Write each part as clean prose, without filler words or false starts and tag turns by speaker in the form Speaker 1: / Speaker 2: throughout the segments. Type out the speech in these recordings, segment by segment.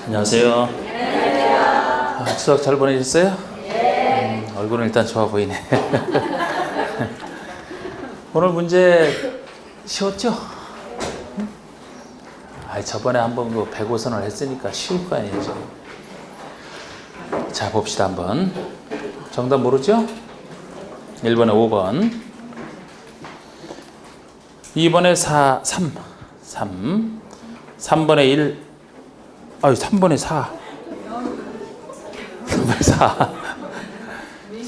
Speaker 1: 안녕하세요. 추석 잘 보내셨어요? 얼굴은 일단 좋아 보이네. 오늘 문제 쉬웠죠? 저번에 한번 그 105선을 했으니까 쉬울 거 아니죠. 자, 봅시다 한번. 정답 모르죠? 1번에 5번, 2번에 3, 3번에 1, 3번에 4,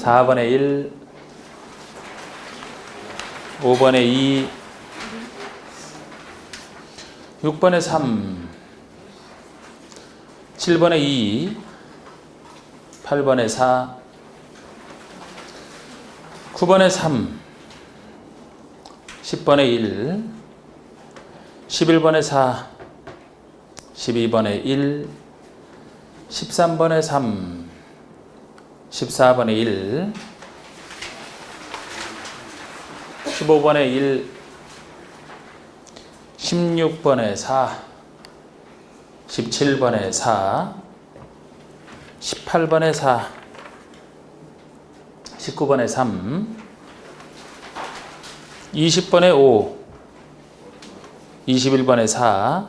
Speaker 1: 4번에 1, 5번에 2, 6번에 3, 7번에 2, 8번에 4, 9번에 3, 10번에 1, 11번에 4, 12번에 1, 13번에 3, 14번에 1, 15번에 1, 16번에 4, 17번에 4, 18번에 4, 19번에 3, 20번에 5, 21번에 4,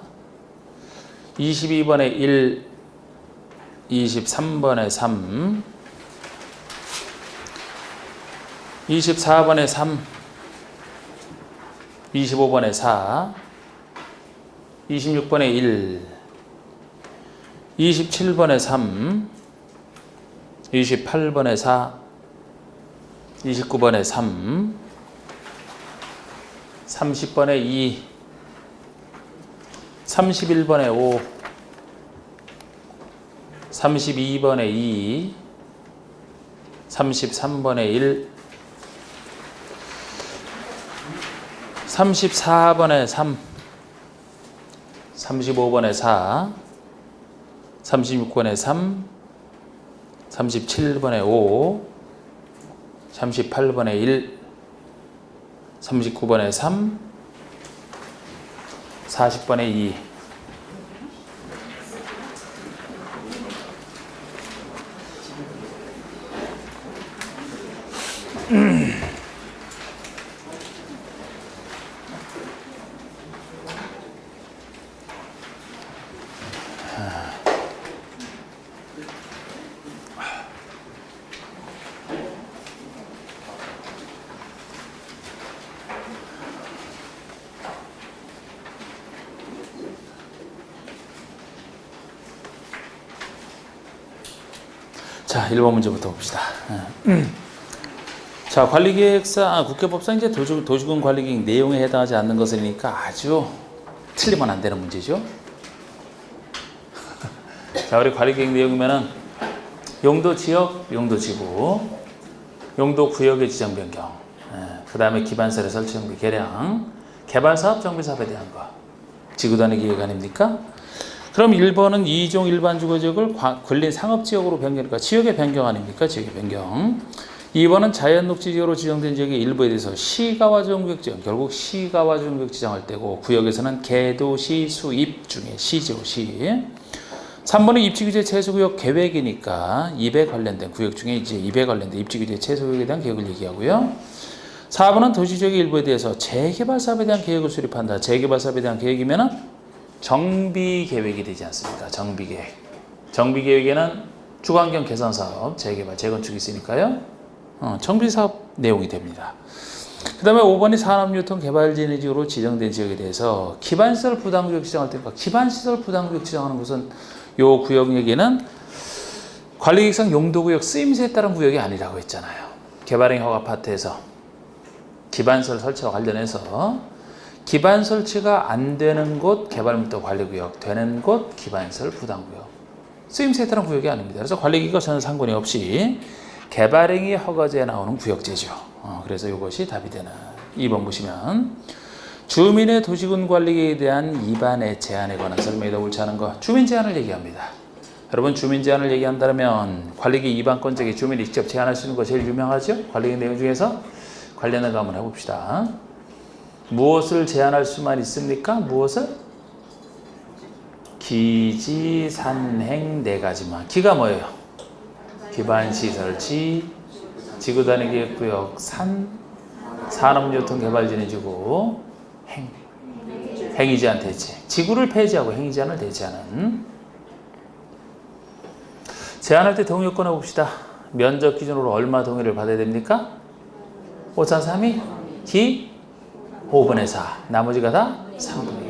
Speaker 1: 22번에 1, 23번에 3, 24번에 3, 25번에 4, 26번에 1, 27번에 3, 28번에 4, 29번에 3, 30번에 2, 31번에 5, 32번에 2, 33번에 1, 34번에 3, 35번에 4, 36번에 3, 37번에 5, 38번에 1, 39번에 3, 40번에 2. 자, 1번 문제부터 봅시다. 자, 관리계획사, 국회법상 이제 도시군 관리계획 내용에 해당하지 않는 것이니까 아주 틀리면 안 되는 문제죠. 자, 우리 관리계획 내용이면은 용도 지역, 용도 지구, 용도 구역의 지정 변경, 그 다음에 기반설의 설치 정비 개량, 개발사업 정비 사업에 대한 거, 지구 단위 기획 아닙니까? 그럼 1번은 2종 일반 주거지역을 근린 상업지역으로 변경하니까 지역의 변경 아닙니까? 지역의 변경. 2번은 자연녹지지역으로 지정된 지역의 일부에 대해서 시가와주구역 지정, 결국 시가와주구역 지정할 때고, 구역에서는 개도시 수입 중에 시죠, 시. 3번은 입지규제 최소구역 계획이니까 입에 관련된 구역 중에 이제 입에 관련된 입지규제 최소구역에 대한 계획을 얘기하고요. 4번은 도시지역의 일부에 대해서 재개발 사업에 대한 계획을 수립한다. 재개발 사업에 대한 계획이면은 정비계획이 되지 않습니까? 정비계획. 정비계획에는 주거환경 개선 사업, 재개발, 재건축이 있으니까요. 정비사업 내용이 됩니다. 그 다음에 5번이 산업유통 개발진해지구로 지정된 지역에 대해서 기반시설 부담구역 지정할 때니까, 기반시설 부담구역 지정하는 것은 요 구역 얘기는 관리계획상 용도구역 쓰임새에 따른 구역이 아니라고 했잖아요. 개발행 허가 파트에서 기반시설 설치와 관련해서 기반 설치가 안 되는 곳 개발목적 관리구역, 되는 곳 기반시설 부담구역. 쓰임새에 따른 구역이 아닙니다. 그래서 관리기가 전혀 상관이 없이 개발행위 허가제에 나오는 구역제죠. 그래서 이것이 답이 되는 2번 보시면 주민의 도시군 관리에 대한 입안의 제한에 관한 설명에다 옳지 않은 것, 주민 제한을 얘기합니다. 여러분, 주민 제한을 얘기한다면 관리기 입안권자에게 주민이 직접 제한할 수 있는 거 제일 유명하죠? 관리기 내용 중에서 관련된 거 한번 해봅시다. 무엇을 제한할 수만 있습니까? 무엇을? 기지, 산행 네 가지만. 기가 뭐예요? 기반시 설치, 지구단위기획구역, 산업유통개발진해지고, 행위제한 대체. 지구를 폐지하고 행위제한을 대체하는. 제한할 때 동의 요건 해봅시다. 면적 기준으로 얼마 동의를 받아야 됩니까? 5, 4, 3이 기 5분의 4. 나머지가 다 3분의 1.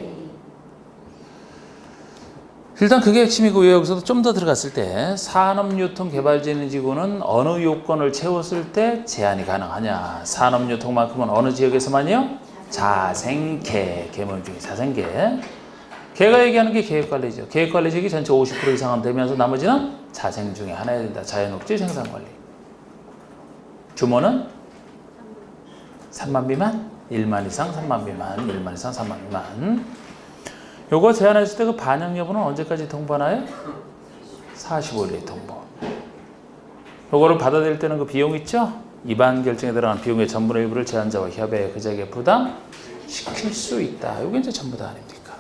Speaker 1: 일단 그게 핵심이고, 여기서도 좀 더 들어갔을 때 산업유통개발진흥지구는 어느 요건을 채웠을 때 제한이 가능하냐. 산업유통만큼은 어느 지역에서만요? 자생계, 계명 중에 자생계. 걔가 얘기하는 게 계획관리죠. 계획관리지역이 전체 50% 이상은 되면서 나머지는 자생 중에 하나여야 된다. 자연녹지, 생산관리. 규모는 3만 미만, 1만 이상, 3만 미만, 1만 이상, 3만 미만. 요거 제안했을 때 그 반영 여부는 언제까지 통보하나요? 45일에 통보. 요거를 받아들일 때는 그 비용 있죠? 입안 결정에 들어가는 비용의 전분의 일부를 제안자와 협의해 그 지역에 부담시킬 수 있다. 요게 이제 전부 다 아닙니까?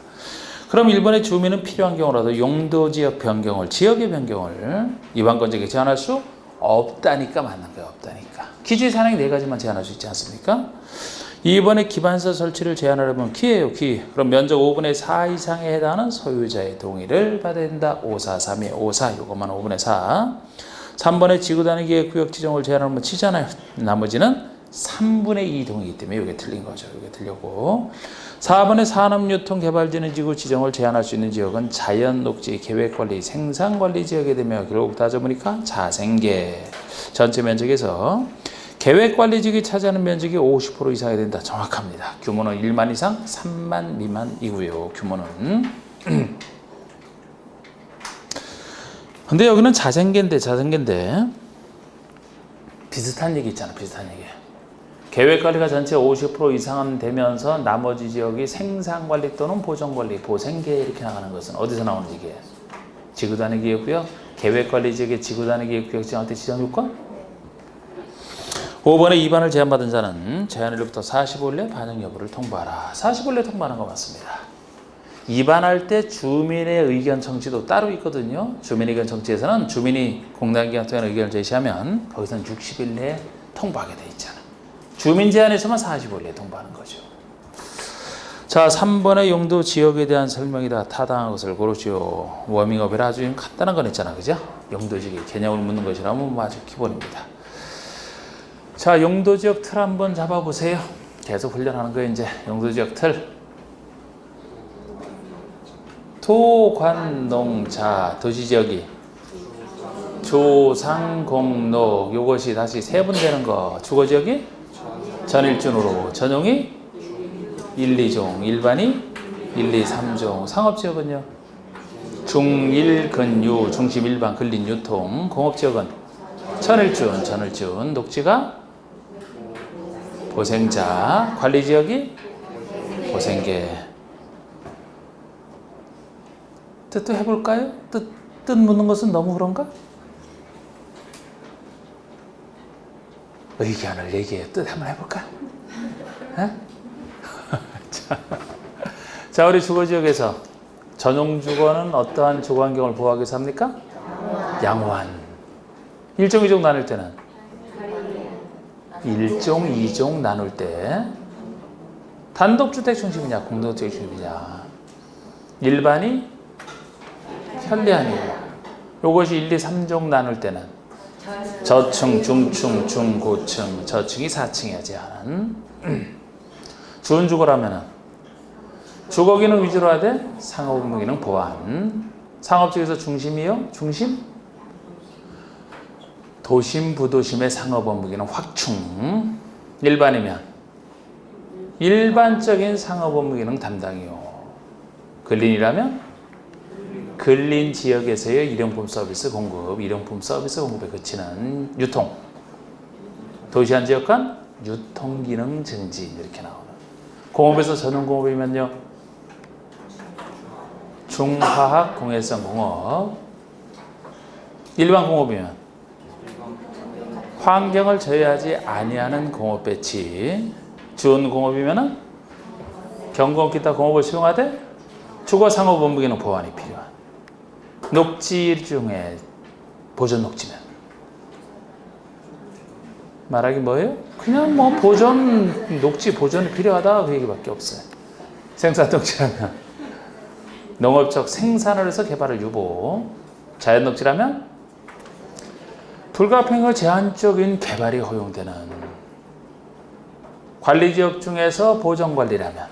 Speaker 1: 그럼 일본의 주민은 필요한 경우라도 용도 지역 변경을, 지역의 변경을 입안권자에게 제한할 수 없다니까 맞는 거예요. 없다니까. 기지 산행 네 가지만 제한할 수 있지 않습니까? 이번에 기반서 설치를 제한하려면 기예요, 기. 그럼 면적 5분의 4 이상에 해당하는 소유자의 동의를 받아야 된다. 5, 4, 3에 5, 4. 요것만 5분의 4. 3번에 지구단위기획 구역 지정을 제한하면 치잖아요. 나머지는 3분의 2 동의이기 때문에 이게 틀린 거죠. 이게 틀렸고. 4번에 산업유통개발진흥지구 지정을 제한할 수 있는 지역은 자연녹지, 계획관리, 생산관리 지역이 되며 결국 따져보니까 자생계. 전체 면적에서 계획관리지역이 차지하는 면적이 50% 이상이 된다. 정확합니다. 규모는 1만 이상, 3만 미만이고요. 규모는. 근데 여기는 자생계인데 비슷한 얘기 있잖아. 비슷한 얘기. 계획관리가 전체 50% 이상은 되면서 나머지 지역이 생산관리 또는 보전관리, 보생계 이렇게 나가는 것은 어디서 나오는 얘기예요? 지구단위기획구역, 계획관리지역의 지구단위기획구역 지정할 때 지정요건? 5번에 2반을 제한받은 자는 제한일로부터 45일 내 반영 여부를 통보하라. 45일 내 통보하는 거 맞습니다. 2반할 때 주민의 의견 청취도 따로 있거든요. 주민 의견 청취에서는 주민이 공단기관 통한 의견을 제시하면 거기서는 60일 내에 통보하게 돼 있잖아. 주민 제한에서만 45일 내에 통보하는 거죠. 자, 3번의 용도 지역에 대한 설명이다. 타당한 것을 고르시오. 워밍업이라 아주 간단한 건 있잖아. 그죠? 용도지역 개념을 묻는 것이라면 아주 기본입니다. 자, 용도지역 틀 한번 잡아보세요. 계속 훈련하는 거예요. 이제 용도지역 틀. 토관농자 도시지역이 조상공록 요것이 다시 세분되는 거. 주거지역이 전일준으로 전용이 1, 2종, 일반이 1, 2, 3종. 상업지역은요 중1 근유, 중심 일반 근린 유통. 공업지역은 전일준. 녹지가 보생자. 관리지역이 보생계. 뜻도 해볼까요? 뜻 묻는 것은 너무 그런가? 의견을 얘기해. 뜻 한번 해볼까? 자, 우리 주거지역에서 전용주거는 어떠한 주거환경을 보호하기 위해서 합니까? 양호한. 1종, 2종 나눌 때는 1종, 2종 나눌 때 단독주택 중심이냐 공동주택 중심이냐. 일반이 편리하니고 요것이 1, 2, 3종 나눌 때는 저층, 중층, 중고층, 저층이 4층이야지 하는. 준주거라면은 주거기능 위주로 하되 상업기능 보완. 상업지역에서 중심이요? 중심? 도심, 부도심의 상업업무기능 확충. 일반이면 일반적인 상업업무기능 담당이요. 근린이라면 근린 지역에서의 일용품 서비스 공급, 일용품 서비스 공급에 그치는 유통. 도시한 지역 간 유통기능 증진 이렇게 나오는. 공업에서 전용공업이면요 중화학 공해성 공업. 일반 공업이면 환경을 저해하지 아니하는 공업 배치. 준공업이면은 경공업 기타 공업을 수용하되 주거 상업 업무기능 보완이 필요한. 녹지 중에 보존 녹지면 말하기 뭐예요? 그냥 뭐 보존 녹지 보존이 필요하다 그 얘기밖에 없어요. 생산 녹지라면 농업적 생산을 해서 개발을 유보, 자연 녹지라면 불가피하고 제한적인 개발이 허용되는 관리지역 중에서 보존관리라면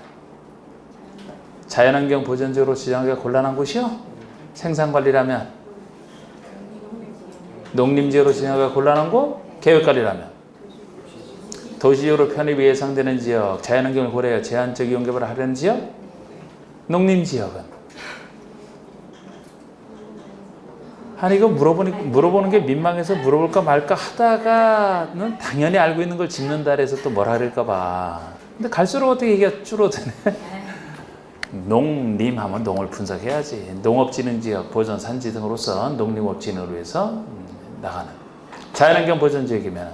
Speaker 1: 자연환경 보존지역으로 지정하기가 곤란한 곳이요. 생산관리라면 농림지역으로 지정하기가 곤란한 곳, 계획관리라면 도시지역으로 편입이 예상되는 지역, 자연환경을 고려해 제한적 이용개발을 하려는 지역, 농림지역은 아니 이거 물어보는 게 민망해서 물어볼까 말까 하다가는 당연히 알고 있는 걸 짚는다 해서 또 뭐라 그럴까 봐. 근데 갈수록 어떻게 얘기가 줄어드네. 농림 하면 농을 분석해야지. 농업진흥지역, 보존산지 등으로서 농림업 진흥을 위해서 나가는 자연환경 보존지역이면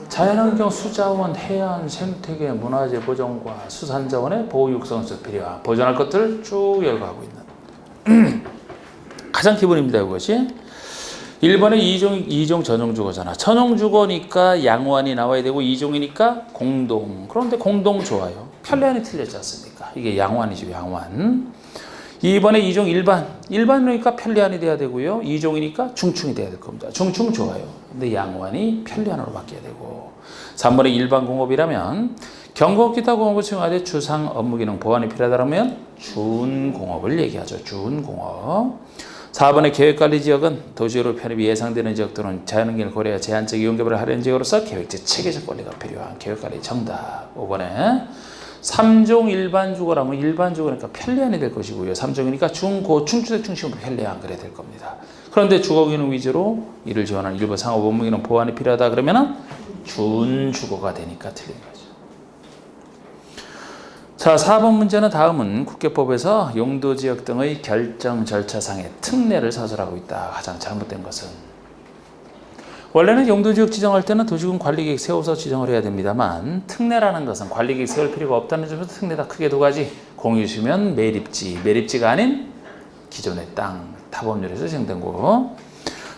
Speaker 1: 자연환경 수자원, 해안, 생태계, 문화재 보존과 수산자원의 보호 육성에서 필요한 보존할 것들을 쭉 열거하고 있는 가장 기본입니다. 이것이 1번에 2종 전용주거잖아. 전용주거니까 양호한이 나와야 되고 2종이니까 공동. 그런데 공동 좋아요. 편리한이 틀렸지 않습니까? 이게 양호한이죠. 양호한. 2번에 2종 일반이니까 편리한이 돼야 되고요. 2종이니까 중충이 돼야 될 겁니다. 중충 좋아요. 근데 양호한이 편리한으로 바뀌어야 되고 3번에 일반 공업이라면 경공기타 공업을 수행하되 주상 업무기능 보완이 필요하다면 준공업을 얘기하죠. 준공업. 4번의 계획관리지역은 도시로 편입이 예상되는 지역 또는 자연환경을 고려해 제한적 이용개발을 하려는 지역으로서 계획적 체계적 관리가 필요한 계획관리 정답. 5번에 3종 일반주거라면 일반주거니까 편리한이 될 것이고요. 3종이니까 중고 충주택 중심으로 편리한 그래야 될 겁니다. 그런데 주거기능 위주로 이를 지원하는 일부 상업 업무기능 보완이 필요하다 그러면은 준주거가 되니까 틀린 거죠. 자, 4번 문제는 다음은 국계법에서 용도지역 등의 결정 절차상의 특례를 사설하고 있다. 가장 잘못된 것은 원래는 용도지역 지정할 때는 도시군 관리계획 세워서 지정을 해야 됩니다만 특례라는 것은 관리계획 세울 필요가 없다는 점에서 특례다 크게 두 가지. 공유수면 매립지가 아닌 기존의 땅 타법률에서 지정된 거.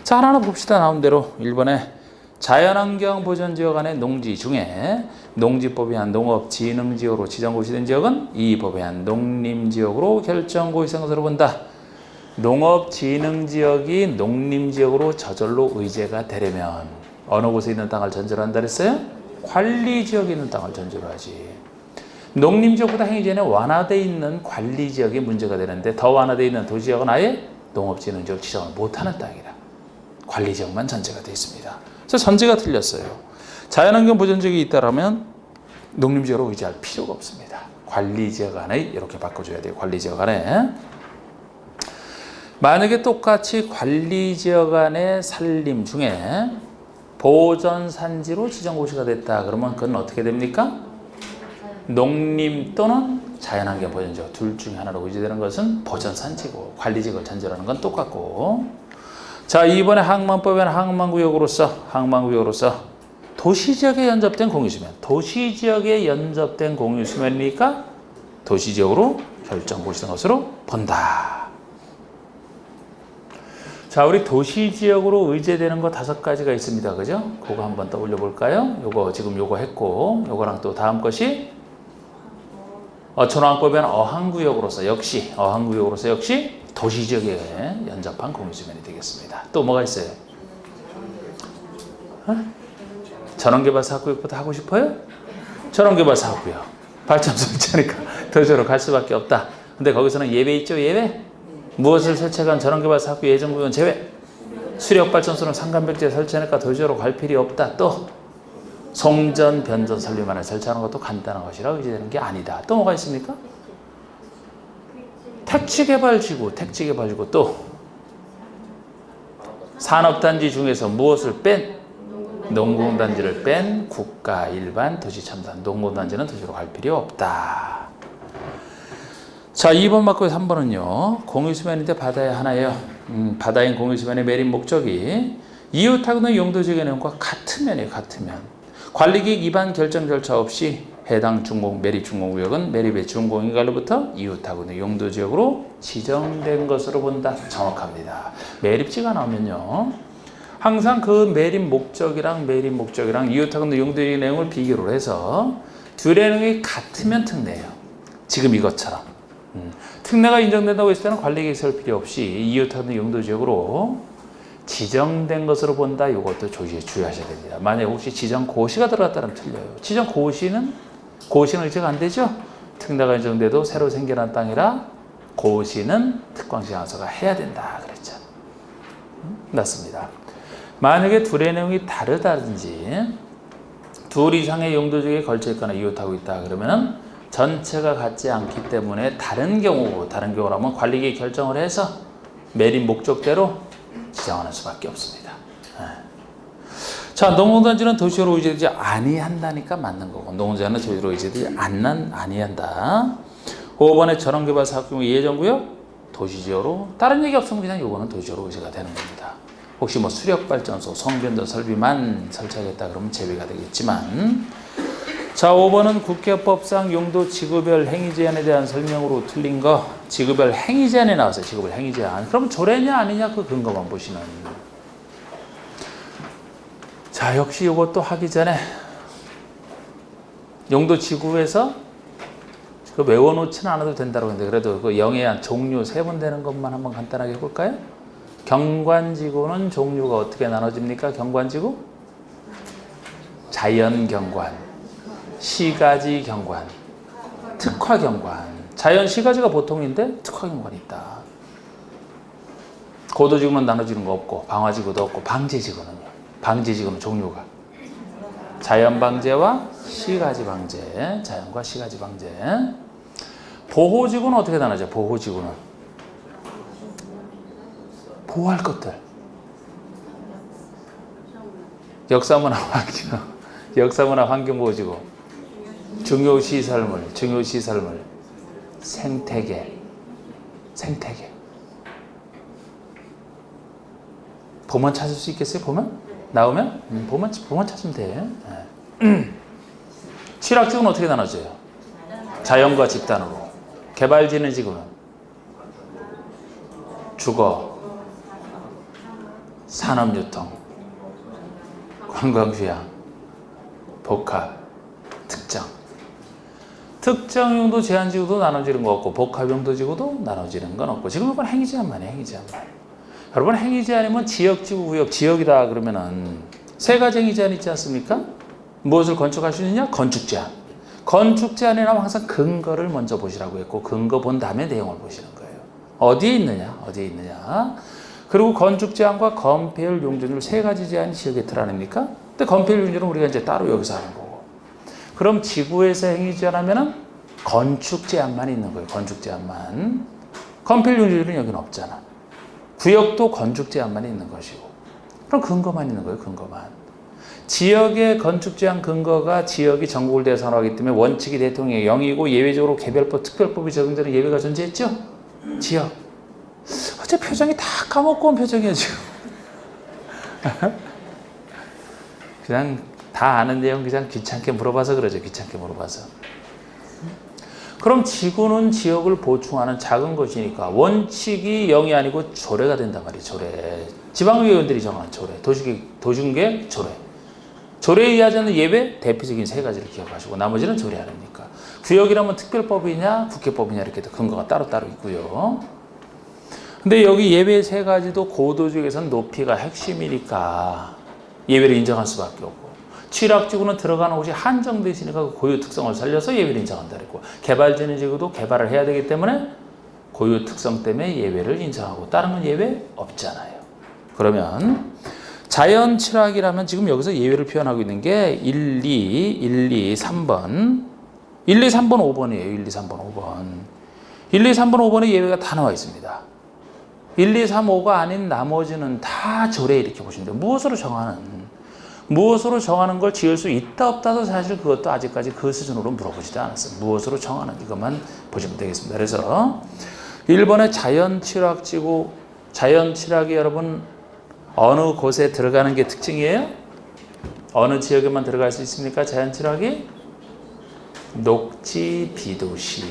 Speaker 1: 자, 하나하나 봅시다. 나온 대로 1번에 자연환경 보존지역 안의 농지 중에 농지법에 한 농업진흥지역으로 지정고시 된 지역은 이 법에 한 농림지역으로 결정고시된 것으로 본다. 농업진흥지역이 농림지역으로 저절로 의제가 되려면 어느 곳에 있는 땅을 전제로 한다 그랬어요? 관리지역에 있는 땅을 전제로 하지. 농림지역보다 행위전에 완화되어 있는 관리지역이 문제가 되는데 더 완화되어 있는 도시지역은 아예 농업진흥지역 지정을 못하는 땅이라 관리지역만 전제가 되어 있습니다. 그래서 전제가 틀렸어요. 자연환경 보존지역이 있다라면 농림지역으로 의지할 필요가 없습니다. 관리지역 안에 이렇게 바꿔줘야 돼요. 관리지역 안에. 만약에 똑같이 관리지역 안에 산림 중에 보존산지로 지정고시가 됐다. 그러면 그건 어떻게 됩니까? 농림 또는 자연환경 보존지역 둘 중에 하나로 의지되는 것은 보존산지고 관리지역을 전제로 하는 건 똑같고. 자, 이번에 항만법에는 항만구역으로서 도시지역에 연접된 공유수면 도시지역에 연접된 공유수면이니까 도시지역으로 결정고시된 것으로 본다. 자, 우리 도시지역으로 의제되는 거 5가지가 있습니다. 그죠? 그거 한번 떠올려 볼까요? 요거 지금 요거 했고 요거랑 또 다음 것이 어촌왕법에는 어항구역으로서 역시 도시지역에 연접한 공유수면이 되겠습니다. 또 뭐가 있어요? 전원개발 사업구역부터 하고 싶어요? 전원개발 사업구역 발전소 있자니까 도시로 갈 수밖에 없다. 근데 거기서는 예외 있죠? 예외? 무엇을 설치한 전원개발 사업구역 예정구역은 제외. 수력발전소는 상간백지에 설치하니까 도시로 갈 필요 없다. 또 송전, 변전, 설비만을 설치하는 것도 간단한 것이라 의지되는 게 아니다. 또 뭐가 있습니까? 택지개발지구 또 산업단지 중에서 무엇을 뺀? 농공단지를 뺀 국가, 일반, 도시첨단. 농공단지는 도시로 갈 필요 없다. 자, 2번 맞고 3번은요. 공유수면인데 바다에 하나예요. 바다인 공유수면의 매립 목적이 이웃하고는 용도지역의 내용과 같으면이에요. 같으면. 관리계획 위반 결정 절차 없이 해당 준공, 매립 준공구역은 매립의 준공인가로부터 이웃하고 있는 용도지역으로 지정된 것으로 본다. 정확합니다. 매립지가 나오면요. 항상 그 매립 목적이랑 이웃하고 있는 용도지역 내용을 비교를 해서 둘의 내용이 같으면 특례예요. 지금 이것처럼. 특례가 인정된다고 했을 때는 관리계획 세울 필요 없이 이웃하고 있는 용도지역으로 지정된 것으로 본다. 이것도 주의하셔야 됩니다. 만약에 혹시 지정고시가 들어갔다면 틀려요. 지정고시는 의제가 안 되죠. 특례가 인정돼도 새로 생겨난 땅이라 고시는 특광시장서가 해야 된다 그랬죠. 맞습니다. 만약에 둘의 내용이 다르다든지 둘 이상의 용도지역에 걸쳐 있거나 이웃하고 있다 그러면은 전체가 같지 않기 때문에 다른 경우라면 관리계획 결정을 해서 매립 목적대로 지정하는 수밖에 없습니다. 자, 농농단지는 도시로 이제되지 아니한다니까 맞는 거고, 농농단지는 도시로 이제되지 아니한다. 5번에 전원개발 사업규모 예정구역 도시지역으로, 다른 얘기 없으면 그냥 요거는 도시지역으로 의제가 되는 겁니다. 혹시 뭐 수력발전소, 성변도 설비만 설치하겠다 그러면 제외가 되겠지만, 자, 5번은 국회법상 용도 지구별 행위 제한에 대한 설명으로 틀린 거, 지구별 행위 제한에 나왔어요. 지구별 행위 제한. 그럼 조례냐 아니냐 그 근거만 보시는. 자, 역시 이것도 하기 전에 용도 지구에서 그 외워놓지는 않아도 된다고 했는데 그래도 그 영해안 종류 세분되는 것만 한번 간단하게 해볼까요? 경관지구는 종류가 어떻게 나눠집니까? 경관지구? 자연경관, 시가지경관, 특화경관. 자연 시가지가 보통인데 특화경관이 있다. 고도지구는 나눠지는 거 없고 방화지구도 없고 방제지구는요. 방제지구는 종류가 자연방제와 시가지방제, 자연과 시가지방제. 보호지구는 어떻게 나눠져? 보호지구는 보호할 것들. 역사문화 환경보호지구, 중요시설물, 생태계. 보면 찾을 수 있겠어요? 나오면? 보면 찾으면 돼. 취락지구는 어떻게 나눠져요? 자연과 집단으로. 개발지는 지구는 주거, 산업유통, 관광휴양, 복합, 특정 용도 제한지구도 나눠지는 거 없고 복합용도지구도 나눠지는 건 없고 지금 이건 행위제한만 해. 여러분 행위제한이면 지역지구 구역 지역이다 그러면은 세 가지 행위제한 있지 않습니까? 무엇을 건축할 수 있느냐? 건축제한에 나오면 항상 근거를 먼저 보시라고 했고 근거 본 다음에 내용을 보시는 거예요. 어디에 있느냐? 그리고 건축제한과 건폐율, 용적률 세 가지 제한이 지역의 틀 아닙니까? 근데 건폐율, 용적률은 우리가 이제 따로 여기서 하는 거고. 그럼 지구에서 행위 제한하면은 건축 제한만 있는 거예요. 건축제한만. 건폐율, 용적률은 여기는 없잖아. 구역도 건축 제한만 있는 것이고. 그럼 근거만 있는 거예요. 근거만. 지역의 건축 제한 근거가 지역이 전국을 대상으로 하기 때문에 원칙이 대통령의 0이고 예외적으로 개별법, 특별법이 적용되는 예외가 존재했죠? 지역. 어째 표정이 다 까먹고 온 표정이야 지금. 그냥 다 아는 내용 그냥 귀찮게 물어봐서 그러죠. 그럼 지구는 지역을 보충하는 작은 것이니까 원칙이 0이 아니고 조례가 된단 말이에요. 조례. 지방의원들이 정하는 조례. 도시계획 조례. 조례에 의하지 않는 예외 대표적인 세 가지를 기억하시고 나머지는 조례 아닙니까? 구역이라면 특별법이냐 국회법이냐 이렇게 근거가 따로따로 있고요. 근데 여기 예외 세 가지도 고도지역에서는 높이가 핵심이니까 예외를 인정할 수밖에 없고 취락지구는 들어가는 곳이 한정되어 있으니까 그 고유 특성을 살려서 예외를 인정한다 그랬고 개발지는 지구도 개발을 해야 되기 때문에 고유 특성 때문에 예외를 인정하고 다른 건 예외 없잖아요. 그러면 자연 취락이라면 지금 여기서 예외를 표현하고 있는 게 1, 2, 3번 1, 2, 3번, 5번이에요. 1, 2, 3번, 5번 1, 2, 3번, 5번에 예외가 다 나와 있습니다. 1, 2, 3, 5가 아닌 나머지는 다 조례 이렇게 보시면 돼요. 무엇으로 정하는 걸 지을 수 있다 없다도 사실 그것도 아직까지 그 수준으로 물어보지도 않았어요. 무엇으로 정하는 이것만 보시면 되겠습니다. 그래서 1번의 자연취락지구, 자연취락이 여러분 어느 곳에 들어가는 게 특징이에요? 어느 지역에만 들어갈 수 있습니까? 자연취락이? 녹지 비도시.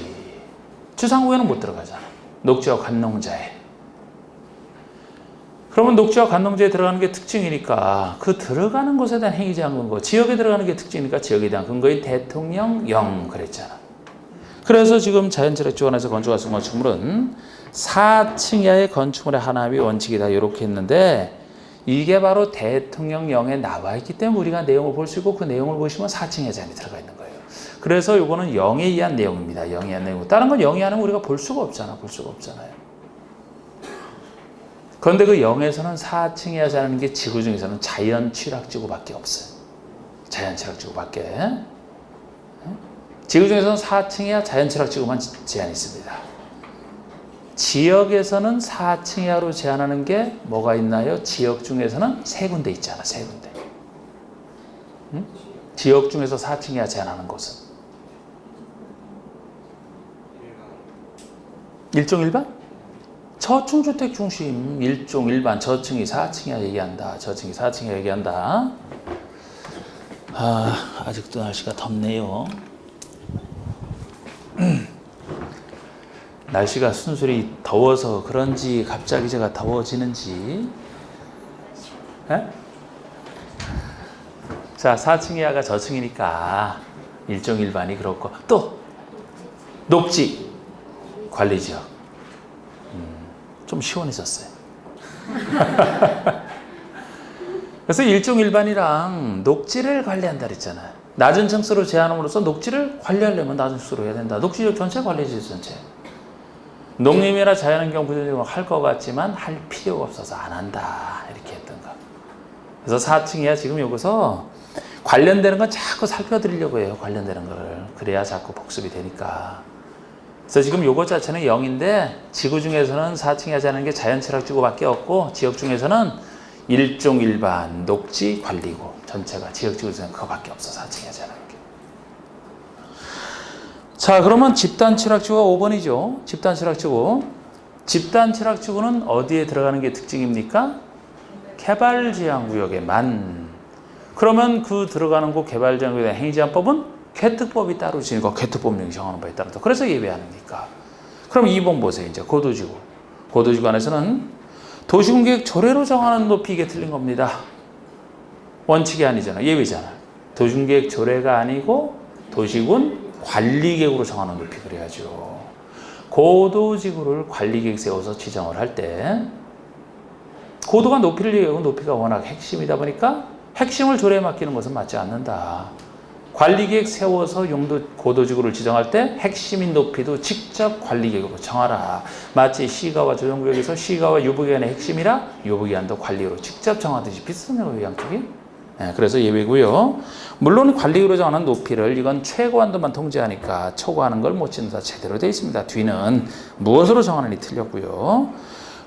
Speaker 1: 주상국에는 못 들어가잖아. 녹지와 관농자에. 그러면 녹지와 관농자에 들어가는 게 특징이니까 그 들어가는 곳에 대한 행위에 대한 근거, 지역에 들어가는 게 특징이니까 지역에 대한 근거인 대통령령 그랬잖아. 그래서 지금 자연철학 주관에서 건축할 수 있는 건축물은 4층 이하의 건축물의 하나의 원칙이다 이렇게 했는데 이게 바로 대통령령에 나와 있기 때문에 우리가 내용을 볼 수 있고 그 내용을 보시면 4층 이하 제한이 들어가 있는 거예요. 그래서 이거는 0에 의한 내용입니다. 0에 의한 내용. 다른 건 0에 의한 우리가 볼 수가 없잖아. 볼 수가 없잖아요. 그런데 그 0에서는 4층 이하 제한하는 게 지구 중에서는 자연취락지구밖에 없어요. 자연취락지구밖에. 지구 중에서는 4층 이하 자연취락지구만 제한이 있습니다. 지역에서는 4층 이하로 제한하는 게 뭐가 있나요? 지역 중에서는 3군데 있잖아. 3군데. 응? 지역 중에서 4층 이하 제한하는 곳은 일종 일반? 저층주택 중심 일종 일반 저층이 4층 이하 얘기한다. 저층이 4층 이하 얘기한다. 아직도 날씨가 덥네요. 날씨가 순수히 더워서 그런지 갑자기 제가 더워지는지. 에? 자, 4층 이하가 저층이니까 일종 일반이 그렇고 또 녹지 관리지역 좀 시원해졌어요. 그래서 일종 일반이랑 녹지를 관리한다 그랬잖아요. 낮은 층수로 제한함으로써 녹지를 관리하려면 낮은 층수로 해야 된다. 녹지지역 전체 관리지역 전체. 농림이나 자연환경 부정적으로 할 것 같지만 할 필요가 없어서 안 한다. 이렇게 했던 거. 그래서 4층 이하 지금 여기서 관련되는 건 자꾸 살펴드리려고 해요. 관련되는 거를. 그래야 자꾸 복습이 되니까. 그래서 지금 요거 자체는 0인데 지구 중에서는 4층 이하 자는 게 자연철학지구밖에 없고 지역 중에서는 일종 일반 녹지 관리구 전체가 지역 지구에서는 그거밖에 없어. 4층 이하 자는 게. 자, 그러면 집단 취락지구가 5번이죠. 집단 취락지구. 집단 취락지구는 어디에 들어가는 게 특징입니까? 개발지향구역에만. 그러면 그 들어가는 곳 개발지향구역에 대한 행위제한법은 개특법이 따로 지니까 개특법령이 정하는 바에 따라서 그래서 예외하니까. 그럼 2번 보세요. 이제 고도지구. 고도지구 안에서는 도시군계획 조례로 정하는 높이 이게 틀린 겁니다. 원칙이 아니잖아. 예외잖아. 도시군계획 조례가 아니고 도시군 관리계획으로 정하는 높이 그래야죠. 고도지구를 관리계획 세워서 지정을 할 때 고도가 높이를 얘기하고 높이가 워낙 핵심이다 보니까 핵심을 조례에 맡기는 것은 맞지 않는다. 관리계획 세워서 용도 고도지구를 지정할 때 핵심인 높이도 직접 관리계획으로 정하라. 마치 시가와 조정구역에서 시가와 유보기간의 핵심이라 유보기간도 관리로 직접 정하듯이 비슷하네요. 양쪽이. 네, 그래서 예외고요. 물론 관리로 정하는 높이를 이건 최고한도만 통제하니까 초과하는 걸 못 짓는다 제대로 되어 있습니다. 뒤는 무엇으로 정하는지 틀렸고요.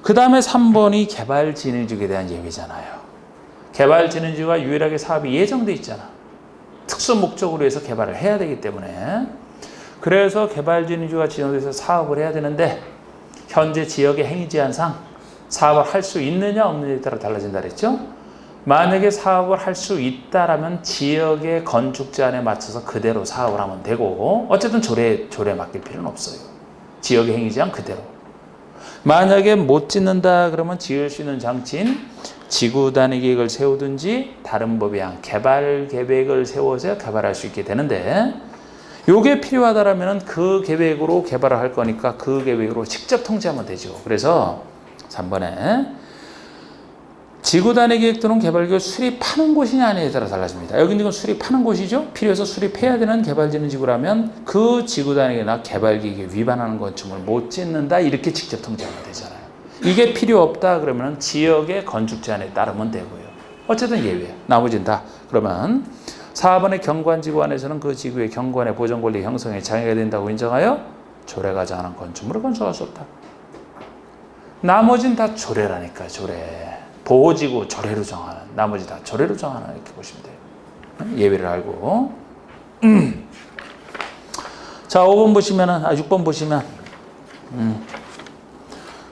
Speaker 1: 그 다음에 3번이 개발진흥지구에 대한 예외잖아요. 개발진흥지구가 유일하게 사업이 예정돼 있잖아. 특수 목적으로 해서 개발을 해야 되기 때문에. 그래서 개발진흥지구가 지정돼서 사업을 해야 되는데 현재 지역의 행위제한상 사업을 할 수 있느냐 없느냐에 따라 달라진다 그랬죠. 만약에 사업을 할 수 있다라면 지역의 건축 제한에 맞춰서 그대로 사업을 하면 되고 어쨌든 조례에 맡길 필요는 없어요. 지역의 행위 제한 그대로. 만약에 못 짓는다 그러면 지을 수 있는 장치인 지구 단위 계획을 세우든지 다른 법에 의한 개발 계획을 세워서 개발할 수 있게 되는데 요게 필요하다라면 그 계획으로 개발을 할 거니까 그 계획으로 직접 통제하면 되죠. 그래서 3번에 지구 단위 계획 또는 개발 계획을 수립하는 곳이냐 아니냐에 따라 달라집니다. 여기는 지금 수립하는 곳이죠. 필요해서 수립해야 되는 개발진흥지구라면 그 지구 단위나 개발 계획에 위반하는 건축물을 못 짓는다 이렇게 직접 통제하면 되잖아요. 이게 필요 없다 그러면 지역의 건축 제한에 따르면 되고요. 어쨌든 예외. 나머지는 다. 그러면 4번의 경관지구 안에서는 그 지구의 경관의 보전 권리 형성에 장애가 된다고 인정하여 조례가 정하는 건축물을 건축할 수 없다. 나머지는 다 조례라니까 조례. 보호지구 조례로 정하는 나머지 다 조례로 정하는 이렇게 보시면 돼요. 예외를 알고. 자 5번 보시면은 6번 보시면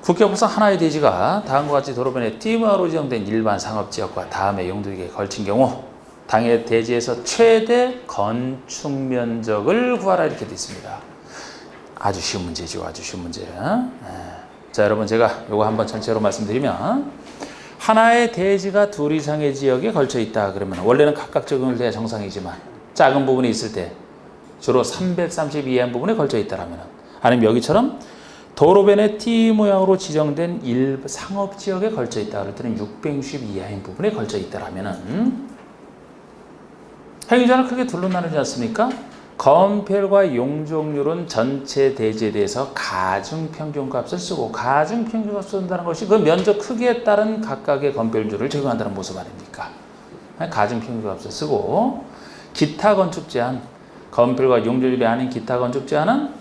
Speaker 1: 국격법상 하나의 대지가 다음과 같이 도로변에 띠마로 지정된 일반 상업지역과 다음의 용도지역에 걸친 경우 당해 대지에서 최대 건축 면적을 구하라 이렇게 되어 있습니다. 아주 쉬운 문제죠. 아주 쉬운 문제. 자, 여러분 제가 요거 한번 전체로 말씀드리면 하나의 대지가 둘 이상의 지역에 걸쳐 있다 그러면 원래는 각각 적용을 돼야 정상이지만 작은 부분이 있을 때 주로 330 이하의 부분에 걸쳐 있다라면 아니면 여기처럼 도로변의 T 모양으로 지정된 상업지역에 걸쳐 있다 그럴 때는 660 이하의 부분에 걸쳐 있다라면 행위자는 크게 둘로 나누지 않습니까? 건폐율과 용적률은 전체 대지에 대해서 가중평균값을 쓰고 가중평균값을 쓴다는 것이 그 면적 크기에 따른 각각의 건폐율을 적용한다는 모습 아닙니까? 가중평균값을 쓰고 기타 건축 제한, 건폐율과 용적률이 아닌 기타 건축 제한은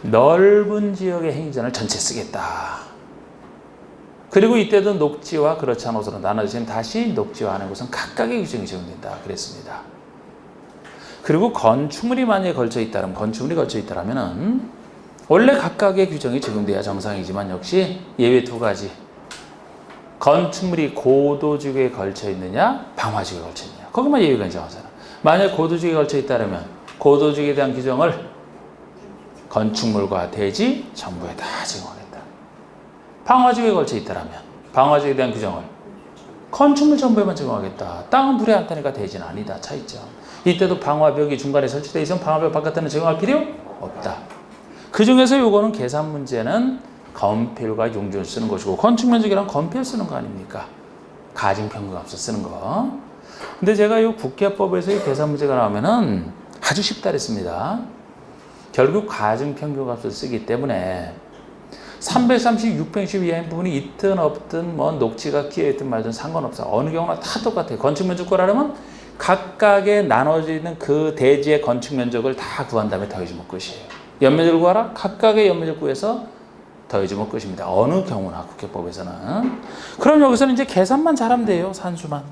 Speaker 1: 넓은 지역의 행위자를 전체 쓰겠다. 그리고 이때도 녹지와 그렇지 않은 곳으로 나눠지면 다시 녹지와 않은 곳은 각각의 규정이 적용된다 그랬습니다. 그리고 건축물이 만약에 걸쳐 있다면 원래 각각의 규정이 적용돼야 정상이지만 역시 예외 두 가지. 건축물이 고도지구에 걸쳐 있느냐 방화지구에 걸쳐 있느냐 거기만 예외가 인정하잖아. 만약 고도지구에 걸쳐 있다면 고도지구에 대한 규정을 건축물과 대지 전부에 다 적용하겠다. 방화지구에 걸쳐 있다면 방화지구에 대한 규정을 건축물 전부에만 적용하겠다. 땅은 불에 안 타니까 대지는 아니다. 차이점. 이때도 방화벽이 중간에 설치되어 있으면 방화벽 바깥에는 적용할 필요 없다. 그 중에서 요거는 계산 문제는 건폐율과 용적률을 쓰는 것이고 건축면적이란 건폐율 쓰는 거 아닙니까? 가중평균값을 쓰는 거. 근데 제가 이 국회법에서 이 계산 문제가 나오면은 아주 쉽다 그랬습니다. 결국 가중평균값을 쓰기 때문에 330, 660 이하의 부분이 있든 없든 뭐 녹지가 끼어있든 말든 상관없어. 어느 경우나 다 똑같아요. 건축면적 구하려면 각각의 나눠지는 그 대지의 건축면적을 다 구한 다음에 더해주면 끝이에요. 연면적을 구하라? 각각의 연면적 구해서 더해주면 끝입니다. 어느 경우나 국회법에서는. 그럼 여기서는 이제 계산만 잘하면 돼요. 산수만.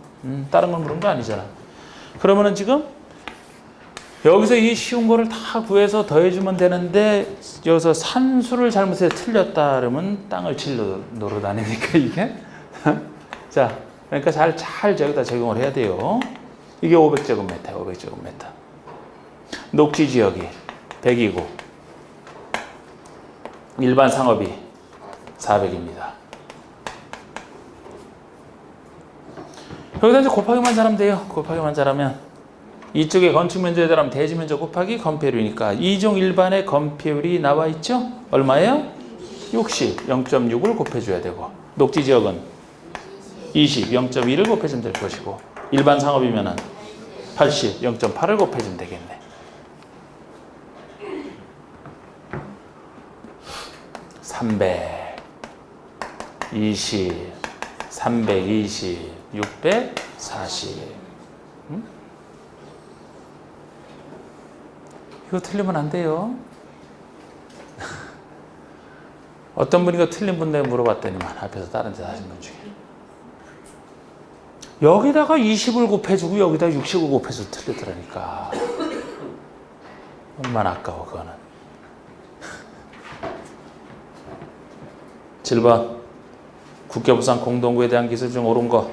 Speaker 1: 다른 건 물은 거 아니잖아. 그러면은 지금 여기서 이 쉬운 거를 다 구해서 더해주면 되는데 여기서 산수를 잘못해서 틀렸다 그러면 땅을 칠로 노릇아닙니까 이게? 자, 그러니까 잘 저기다 적용을 해야 돼요. 이게 500제곱미터, 500제곱미터. 녹지 지역이 100이고 일반 상업이 400입니다. 여기다 이제 곱하기만 잘하면 돼요. 곱하기만 잘하면 이쪽에 건축 면적에 따르면 대지 면적 곱하기 건폐율이니까 2종 일반의 건폐율이 나와 있죠? 얼마예요? 60, 0.6을 곱해줘야 되고 녹지 지역은 20, 0.1을 곱해주면 될 것이고 일반 상업이면은 80, 0.8을 곱해주면 되겠네. 320, 320, 640. 이거 틀리면 안 돼요. 어떤 분이 이거 틀린 분 내가 물어봤더니만 앞에서 다른 데 하신 분 중에 여기다가 20을 곱해주고 여기다 60을 곱해서 틀리더라니까. 얼마나 아까워 그거는. 7번 국교부산 공동구에 대한 기술 중 옳은 거.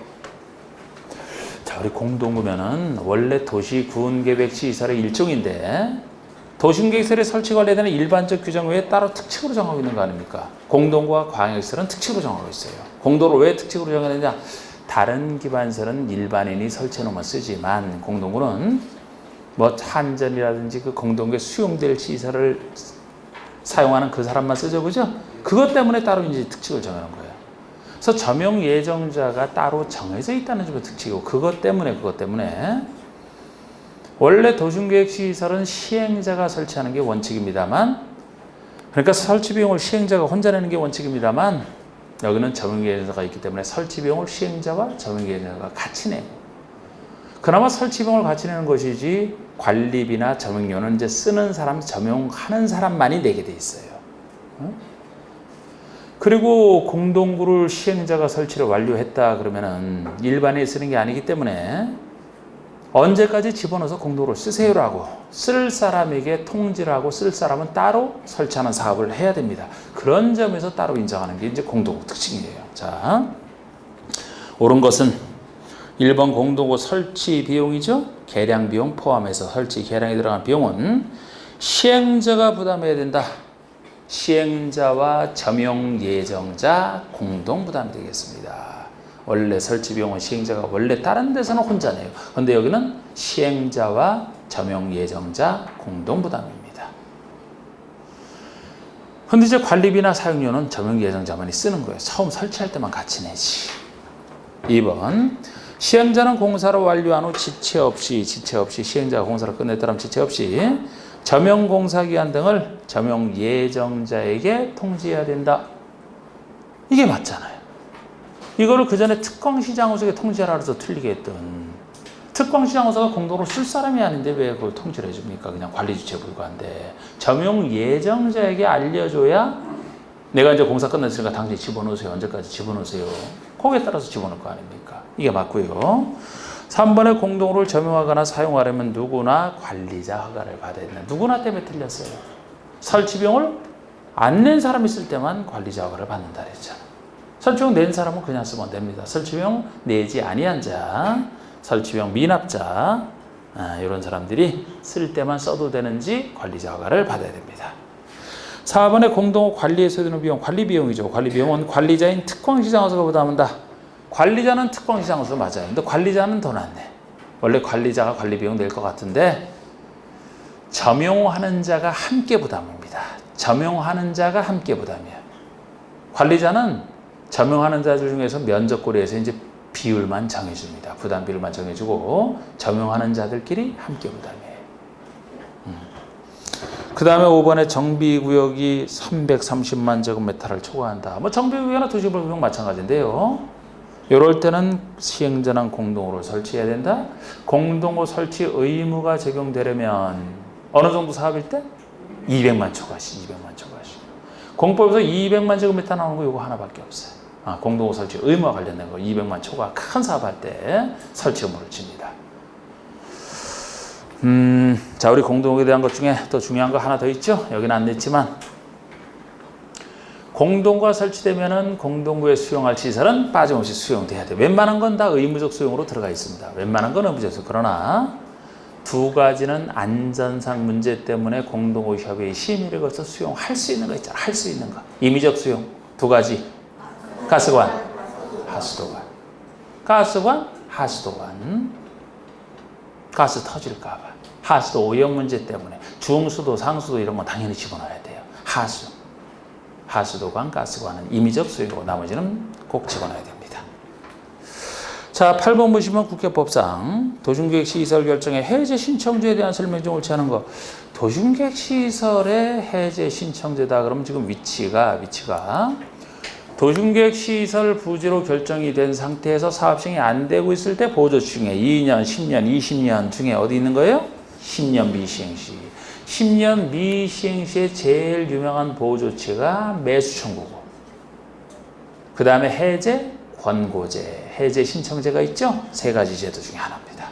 Speaker 1: 자, 우리 공동구면은 원래 도시군계획시설의 일종인데 도시계획시설의 설치 관련되는 일반적 규정 외에 따로 특칙으로 정하고 있는 거 아닙니까? 공동구와 광역시설은 특칙으로 정하고 있어요. 공도를 왜 특칙으로 정하느냐? 다른 기반시설은 일반인이 설치해놓으면 쓰지만 공동구는 뭐 한전이라든지 그 공동구에 수용될 시설을 사용하는 그 사람만 쓰죠, 그죠? 그것 때문에 따로 이제 특칙을 정하는 거예요. 그래서 점용 예정자가 따로 정해져 있다는 점의 특칙이고 그것 때문에 원래 도심계획시설은 시행자가 설치하는 게 원칙입니다만 그러니까 설치 비용을 시행자가 혼자 내는 게 원칙입니다만 여기는 점용계획자가 있기 때문에 설치 비용을 시행자와 점용계획자가 같이 내고 그나마 설치 비용을 같이 내는 것이지 관리비나 점용료는 이제 쓰는 사람, 점용하는 사람만이 내게 돼 있어요. 그리고 공동구를 시행자가 설치를 완료했다 그러면은 일반인이 쓰는 게 아니기 때문에 언제까지 집어넣어서 공동구를 쓰세요라고 쓸 사람에게 통지를 하고 쓸 사람은 따로 설치하는 사업을 해야 됩니다. 그런 점에서 따로 인정하는 게 이제 공동구 특징이에요. 자, 옳은 것은 1번 공동구 설치 비용이죠. 계량 비용 포함해서 설치 계량에 들어간 비용은 시행자가 부담해야 된다. 시행자와 점용 예정자 공동 부담이 되겠습니다. 원래 설치 비용은 시행자가 원래 다른 데서는 혼자 내요. 그런데 여기는 시행자와 점용 예정자 공동 부담입니다. 근데 이제 관리비나 사용료는 점용 예정자만이 쓰는 거예요. 처음 설치할 때만 같이 내지. 2번 시행자는 공사를 완료한 후 지체 없이 시행자가 공사를 끝냈다면 지체 없이 점용 공사 기한 등을 점용 예정자에게 통지해야 된다. 이게 맞잖아요. 이거를 그 전에 특광시장호석에 통지하라 해서 틀리게 했던, 특광시장호석가 공동으로 쓸 사람이 아닌데 왜 그걸 통지를 해줍니까? 그냥 관리주체에 불과한데. 점용 예정자에게 알려줘야 내가 이제 공사 끝냈으니까 당신이 집어넣으세요. 언제까지 집어넣으세요. 거기에 따라서 집어넣을 거 아닙니까? 이게 맞고요. 3번에 공동으로를 점용하거나 사용하려면 누구나 관리자 허가를 받아야 된다. 누구나 때문에 틀렸어요. 설치비용을 안 낸 사람이 있을 때만 관리자 허가를 받는다 그랬잖아. 설치비용 낸 사람은 그냥 쓰면 됩니다. 설치비용 내지 아니한 자, 설치비용 미납자, 이런 사람들이 쓸 때만 써도 되는지 관리자 허가를 받아야 됩니다. 4번에 공동 관리에서 드는 비용, 관리 비용이죠. 관리 비용은 관리자인 특광시장호석가 부담한다. 관리자는 특광시장호석 맞아요. 근데 관리자는 돈 안 내. 원래 관리자가 관리 비용 낼 것 같은데 점용하는 자가 함께 부담입니다. 점용하는 자가 함께 부담이에요. 관리자는 점용하는 자들 중에서 면적고리에서 이제 비율만 정해줍니다. 부담 비율만 정해주고 점용하는 자들끼리 함께 부담이에요. 그 다음에 5번에 정비구역이 330만 제곱미터를 초과한다. 뭐 정비구역이나 도시구역 마찬가지인데요. 이럴 때는 시행자는 공동으로 설치해야 된다. 공동으로 설치 의무가 적용되려면 어느 정도 사업일 때? 200만 초과시, 200만 초과시. 공법에서 200만 제곱미터 나오는 거 이거 하나밖에 없어요. 공동으로 설치 의무와 관련된 거 200만 초과 큰 사업할 때 설치 의무를 집니다. 자, 우리 공동구에 대한 것 중에 또 중요한 거 하나 더 있죠? 여기는 안 냈지만 공동구가 설치되면은 공동구에 수용할 시설은 빠짐없이 수용돼야 돼. 웬만한 건 다 의무적 수용으로 들어가 있습니다. 웬만한 건 의무적 수용. 그러나 두 가지는 안전상 문제 때문에 공동구 협의회 심의를 거쳐 수용할 수 있는 거 있잖아. 할 수 있는 거. 임의적 수용 두 가지. 가스관, 하수도관. 가스관, 하수도관. 가스 터질까 봐. 하수도 오염 문제 때문에 중수도, 상수도 이런 건 당연히 집어넣어야 돼요. 하수도관, 가스관은 임의적 수용이고 나머지는 꼭 집어넣어야 됩니다. 자, 8번 보시면 국회법상 도심계획시설 결정의 해제 신청제에 대한 설명 좀 옳지 않은 거. 도심계획시설의 해제 신청제다. 그러면 지금 위치가 도심계획시설 부지로 결정이 된 상태에서 사업 시행이 안 되고 있을 때 보조 중에 2년, 10년, 20년 중에 어디 있는 거예요? 10년 미시행시. 10년 미시행시의 제일 유명한 보조체가 매수 청구고, 그 다음에 해제, 권고제, 해제 신청제가 있죠? 세 가지 제도 중에 하나입니다.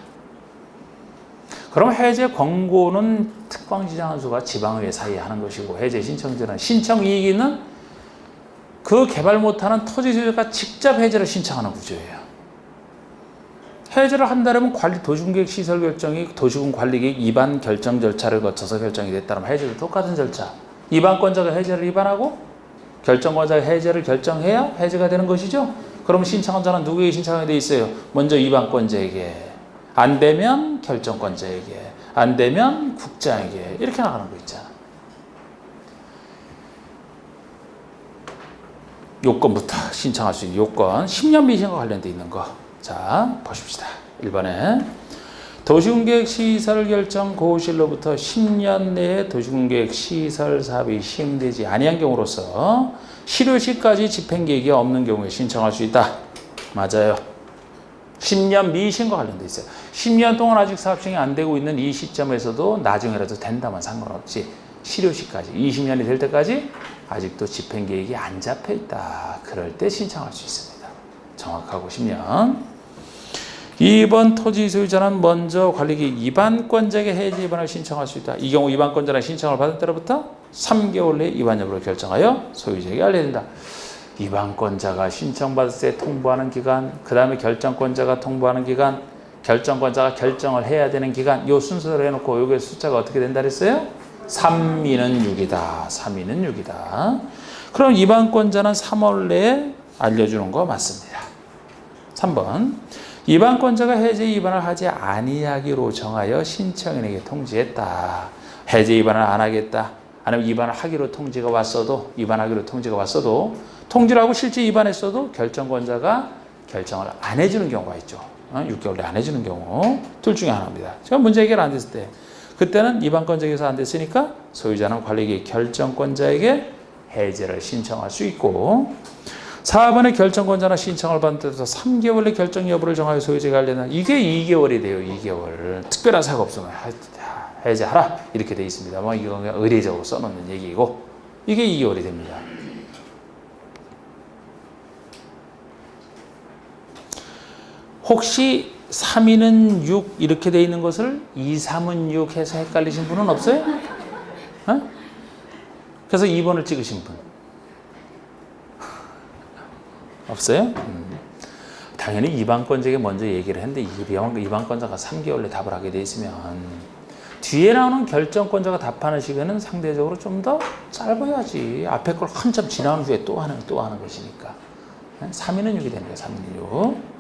Speaker 1: 그럼 해제 권고는 특광시장한수가 지방의회 사이에 하는 것이고, 해제 신청제는 신청이익은 그 개발 못하는 토지 소유자가 직접 해제를 신청하는 구조예요. 해제를 한다면 도심계획 시설 결정이 도시군 관리계획 위반 결정 절차를 거쳐서 결정이 됐다면 해제도 똑같은 절차. 위반권자가 해제를 위반하고 결정권자가 해제를 결정해야 해제가 되는 것이죠. 그럼 신청한 자는 누구에게 신청하게 돼 있어요? 먼저 위반권자에게, 안 되면 결정권자에게, 안 되면 국장에게, 이렇게 나가는 거 있잖아. 요건부터 신청할 수 있는 요건, 10년 미시행과 관련돼 있는 거. 자, 보십시다. 1번에 도시군계획 시설 결정 고시로부터 10년 내에 도시군계획 시설 사업이 시행되지 아니한 경우로서 실효시까지 집행계획이 없는 경우에 신청할 수 있다. 맞아요. 10년 미시행과 관련돼 있어요. 10년 동안 아직 사업 시행이 안 되고 있는 이 시점에서도 나중에라도 된다면 상관없지, 실효시까지 20년이 될 때까지 아직도 집행계획이 안 잡혀 있다. 그럴 때 신청할 수 있습니다. 정확하고 10년. 2번 토지 소유자는 먼저 관리계획 위반권자에게 해제 위반을 신청할 수 있다. 이 경우 위반권자는 신청을 받은 때로부터 3개월 내에 위반 여부를 결정하여 소유자에게 알려야 된다. 입안권자가 신청받을 때 통보하는 기간, 그 다음에 결정권자가 통보하는 기간, 결정권자가 결정을 해야 되는 기간, 요 순서대로 해놓고 요게 숫자가 어떻게 된다 그랬어요? 3위는 6이다. 3위는 6이다. 그럼 입안권자는 3월 내에 알려주는 거 맞습니다. 3번. 입안권자가 해제 위반을 하지 아니하기로 정하여 신청인에게 통지했다. 해제 위반을 안 하겠다. 아니면 위반을 하기로 통지가 왔어도, 위반하기로 통지가 왔어도, 통지를 하고 실제 위반했어도 결정권자가 결정을 안 해주는 경우가 있죠. 6개월 내에 안 해주는 경우. 둘 중에 하나입니다. 제가 문제 해결 안 됐을 때, 그때는 입안권자에게서 안 됐으니까 소유자는 관리기 결정권자에게 해제를 신청할 수 있고, 4번의 결정권자나 신청을 받은 때부터 3개월 내 결정 여부를 정하여 소유자가 알려는 이게 2개월이 돼요. 2개월. 특별한 사고 없으면 해제하라 이렇게 돼 있습니다. 뭐 이거 그냥 의례적으로 써놓는 얘기고 이게 2개월이 됩니다. 혹시 3위는 6 이렇게 돼 있는 것을 2, 3은 6 해서 헷갈리신 분은 없어요? 그래서 2번을 찍으신 분 없어요? 당연히 입안권자에게 먼저 얘기를 했는데 입안권자가 3개월 내에 답을 하게 돼 있으면 뒤에 나오는 결정권자가 답하는 시간은 상대적으로 좀 더 짧아야지. 앞에 걸 한참 지난 후에 또 하는 것이니까. 3위는 6이 됩니다. 3위는 6.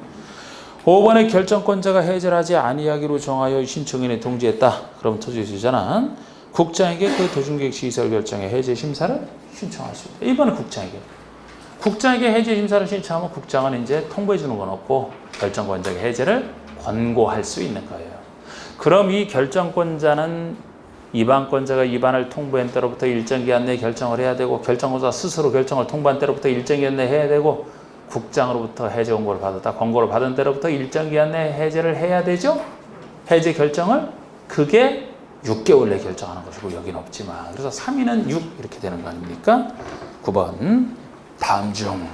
Speaker 1: 5번의 결정권자가 해제를 하지 아니하기로 정하여 신청인에 통지했다. 그럼 토지소유자는 국장에게 그 도중계획 시설 결정의 해제 심사를 신청할 수 있다. 1번은 국장에게 해제 심사를 신청하면 국장은 이제 통보해 주는 건 없고 결정권자에게 해제를 권고할 수 있는 거예요. 그럼 이 결정권자는 입안권자가 입안을 통보한 때로부터 일정 기한 내에 결정을 해야 되고 결정권자 스스로 결정을 통보한 때로부터 일정 기한 내에 해야 되고 국장으로부터 해제 권고를 받았다. 권고를 받은 때로부터 일정 기한 내에 해제를 해야 되죠. 해제 결정을 그게 6개월 내에 결정하는 것이고 여기는 없지만 그래서 3위는 6 이렇게 되는 거 아닙니까? 9번 다음 중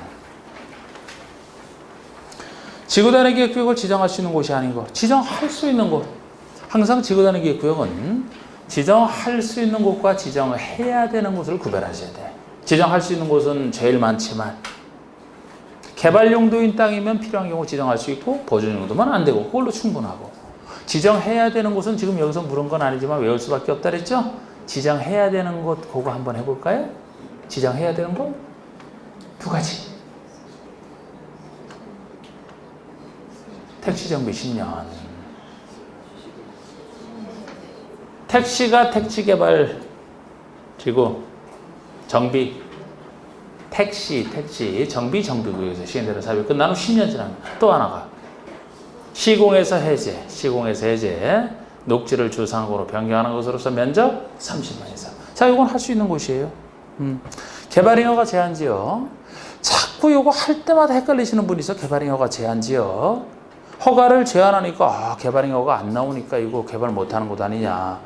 Speaker 1: 지구단위 계획구역을 지정할 수 있는 곳이 아닌 것. 지정할 수 있는 곳. 항상 지구단위 계획구역은 지정할 수 있는 곳과 지정해야 되는 곳을 구별하셔야 돼. 지정할 수 있는 곳은 제일 많지만 개발 용도인 땅이면 필요한 경우 지정할 수 있고 보존 용도만 안 되고 그걸로 충분하고 지정해야 되는 곳은 지금 여기서 물은 건 아니지만 외울 수밖에 없다 그랬죠? 지정해야 되는 곳 그거 한번 해볼까요? 지정해야 되는 곳? 2가지. 택시 정비 10년. 택시가 택지 개발 지구 정비 택시 정비구역에서 시행되는 사업이 끝난 후 10년 지나면 또 하나가 시공에서 해제 녹지를 주상으로 변경하는 것으로서 면적 30만 이상. 자, 이건 할 수 있는 곳이에요. 개발잉여가 제한지역. 자꾸 요거 할 때마다 헷갈리시는 분이 있어. 개발잉여가 제한지역. 허가를 제한하니까 개발잉여가 안 나오니까 이거 개발 못하는 곳 아니냐.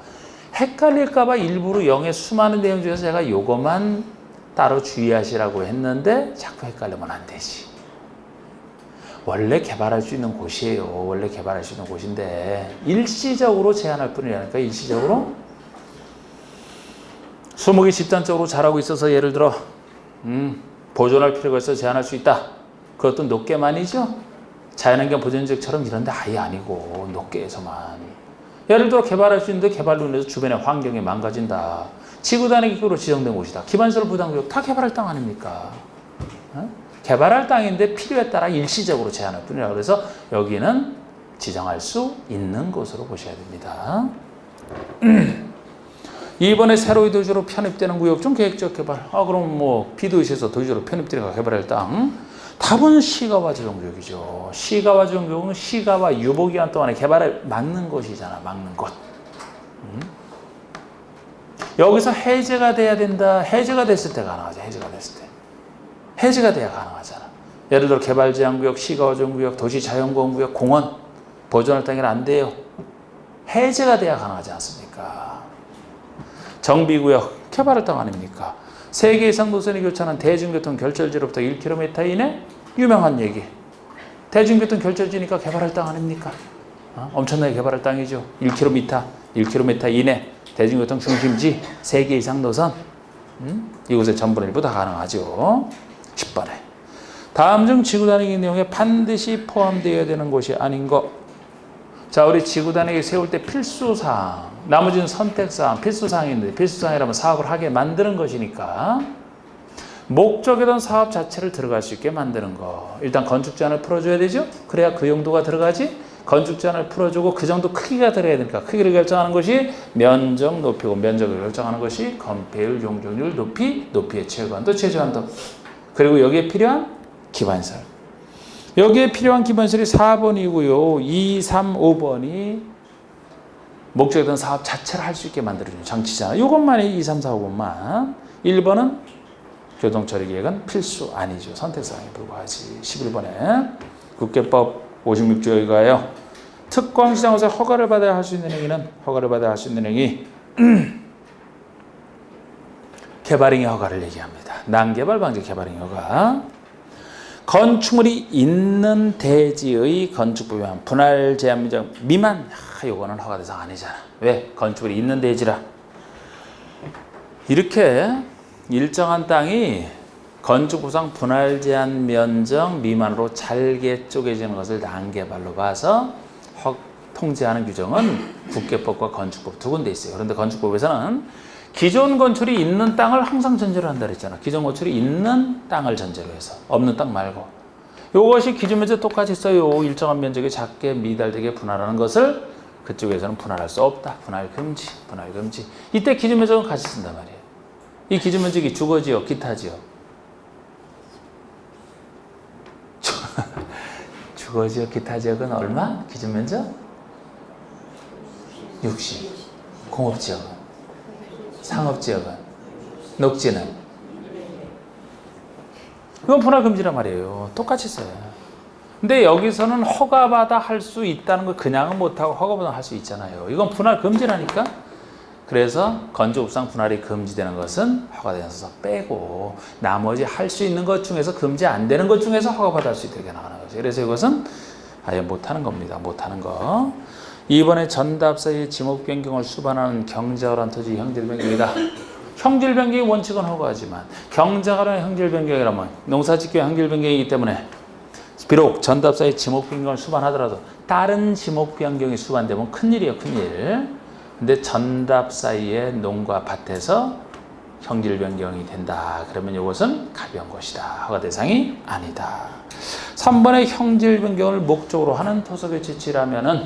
Speaker 1: 헷갈릴까봐 일부러 0의 수많은 내용 중에서 제가 요거만 따로 주의하시라고 했는데 자꾸 헷갈리면 안 되지. 원래 개발할 수 있는 곳이에요. 원래 개발할 수 있는 곳인데 일시적으로 제한할 뿐이라니까. 일시적으로 수목이 집단적으로 자라고 있어서 예를 들어 보존할 필요가 있어 제한할 수 있다. 그것도 높게만이죠. 자연환경 보존지역처럼 이런 데 아예 아니고 높게에서만. 예를 들어 개발할 수 있는데 개발로 인해서 주변의 환경이 망가진다. 지구단위 계획으로 지정된 곳이다. 기반시설 부담구역 다 개발할 땅 아닙니까? 개발할 땅인데 필요에 따라 일시적으로 제한할 뿐이라 그래서 여기는 지정할 수 있는 곳으로 보셔야 됩니다. 2번에 새로이 도시로 편입되는 구역 중 계획적 개발. 그럼 뭐 B도시에서 도시로 편입되는 개발할 땅. 답은 시가와 지정구역이죠. 시가와 지정구역은 시가와 유보기간 동안에 개발을 막는 곳이잖아. 막는 곳. 여기서 해제가 돼야 된다. 해제가 됐을 때 가능하죠. 해제가 됐을 때. 해제가 돼야 가능하잖아. 예를 들어 개발제한구역, 시가와 지정구역, 도시자연보험구역, 공원 보존할 땅에는 안 돼요. 해제가 돼야 가능하지 않습니까? 정비구역, 개발할 땅 아닙니까? 3개 이상 노선이 교차하는 대중교통 결절지로부터 1km 이내. 유명한 얘기. 대중교통 결절지니까 개발할 땅 아닙니까? 엄청나게 개발할 땅이죠. 1km 이내. 대중교통 중심지 3개 이상 노선. 이곳에 전부 일부 다 가능하죠. 10번에. 다음 중 지구 단위계 내용에 반드시 포함되어야 되는 것이 아닌 것. 자, 우리 지구 단위계 세울 때 필수사항, 나머지는 선택사항, 필수사항인데 필수사항이라면 사업을 하게 만드는 것이니까 목적이던 사업 자체를 들어갈 수 있게 만드는 거. 일단 건축 제한을 풀어줘야 되죠. 그래야 그 용도가 들어가지. 건축 제한을 풀어주고 그 정도 크기가 들어야 되니까 크기를 결정하는 것이 면적, 높이고 면적을 결정하는 것이 건폐율, 용적률, 높이, 높이의 최고한도, 최저한도. 그리고 여기에 필요한 기반설. 여기에 필요한 기반설이 4번이고요. 2, 3, 5번이 목적이던 사업 자체를 할 수 있게 만들어주는 장치잖아요. 이것만이 2, 3, 4, 5번만. 1번은 교통처리계획은 필수 아니죠. 선택사항에 불과하지. 11번에 국계법 56조 여기가요. 특광시장에서 허가를 받아야 할 수 있는 행위는 허가를 받아야 할 수 있는 행위 개발행위 허가를 얘기합니다. 난개발 방지 개발행위 허가. 건축물이 있는 대지의 건축법 위반 분할 제한 면적 미만. 요거는 허가 대상 아니잖아. 왜? 건축물이 있는 대지라. 이렇게 일정한 땅이 건축구상 분할 제한 면적 미만으로 잘게 쪼개지는 것을 난개발로 봐서 통제하는 규정은 국계법과 건축법 두 군데 있어요. 그런데 건축법에서는 기존 건축이 있는 땅을 항상 전제로 한다 그랬잖아. 기존 건축이 있는 땅을 전제로 해서 없는 땅 말고. 이것이 기준 면적 똑같이 써요. 일정한 면적이 작게 미달되게 분할하는 것을 그쪽에서는 분할할 수 없다. 분할 금지, 분할 금지. 이때 기준 면적은 같이 쓴단 말이에요. 이 기준 면적이 주거지역, 기타지역. 주거지역, 기타지역은 얼마? 기준 면적? 60. 공업지역은? 상업지역은? 녹지는? 이건 분할 금지란 말이에요. 똑같이 써요. 근데 여기서는 허가받아 할 수 있다는 걸 그냥은 못하고 허가받아 할 수 있잖아요. 이건 분할 금지라니까? 그래서 건축법상 분할이 금지되는 것은 허가되어서 빼고 나머지 할 수 있는 것 중에서 금지 안 되는 것 중에서 허가받아 할 수 있게 나가는 거죠. 그래서 이것은 아예 못하는 겁니다. 못하는 거. 이번에 전답사의 지목 변경을 수반하는 경자활한 토지 형질 변경이다. 형질 변경의 원칙은 허가하지만 경자활한 형질 변경이라면 농사짓기의 형질 변경이기 때문에 비록 전답사의 지목 변경을 수반하더라도 다른 지목 변경이 수반되면 큰일이에요. 큰일. 근데 전답 사이에 농과 밭에서 형질 변경이 된다. 그러면 이것은 가벼운 것이다. 허가 대상이 아니다. 3번의 형질 변경을 목적으로 하는 토속의 지치라면은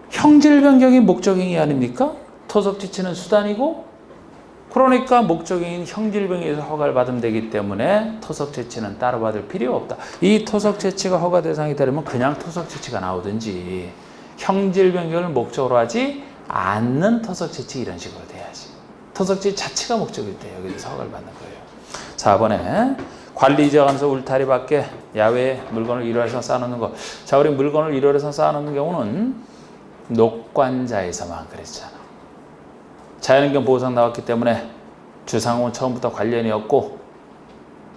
Speaker 1: 형질 변경이 목적행위 아닙니까? 토속 지치는 수단이고 그러니까 목적행위인 형질 변경에서 허가를 받으면 되기 때문에 토속 지치는 따로 받을 필요 없다. 이 토속 지치가 허가 대상이 되려면 그냥 토속 지치가 나오든지 형질 변경을 목적으로 하지 않는 토속 지치 이런 식으로 돼야지. 토속 지치 자체가 목적일 때 여기서 허가를 받는 거예요. 4번에 관리지역 안에서 울타리 밖에 야외에 물건을 일괄해서 쌓아놓는 거. 자, 우리 물건을 일괄해서 쌓아놓는 경우는 녹관자에서만 그랬잖아. 자연환경 보호상 나왔기 때문에 주상호는 처음부터 관련이 없고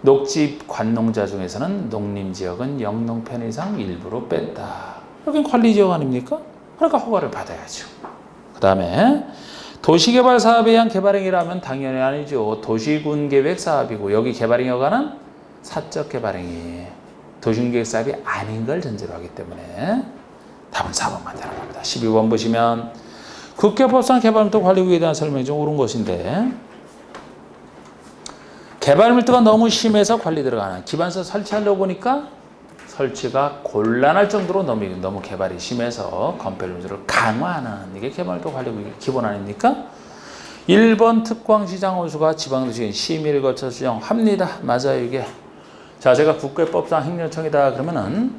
Speaker 1: 녹지 관농자 중에서는 농림지역은 영농편 이상 일부로 뺐다. 여긴 관리지역 아닙니까? 그러니까 허가를 받아야죠. 그 다음에 도시개발 사업에 의한 개발행위라면 당연히 아니죠. 도시군계획 사업이고 여기 개발행위 허가는 사적 개발행위. 도시군계획 사업이 아닌 걸 전제로 하기 때문에 답은 4번만 되는 겁니다. 12번 보시면 국계법상 개발밀도 관리구역에 대한 설명이 좀 옳은 것인데 개발밀도가 너무 심해서 관리 들어가는 기반서 설치하려고 보니까 설치가 곤란할 정도로 너무 개발이 심해서 건폐율을 강화하는 이게 개발밀도 관리구역의 기본 아닙니까? 1번 특광시장 호수가 지방도시인 심의를 거쳐 지정합니다. 맞아요 이게. 자, 제가 국계법상 행정청이다 그러면은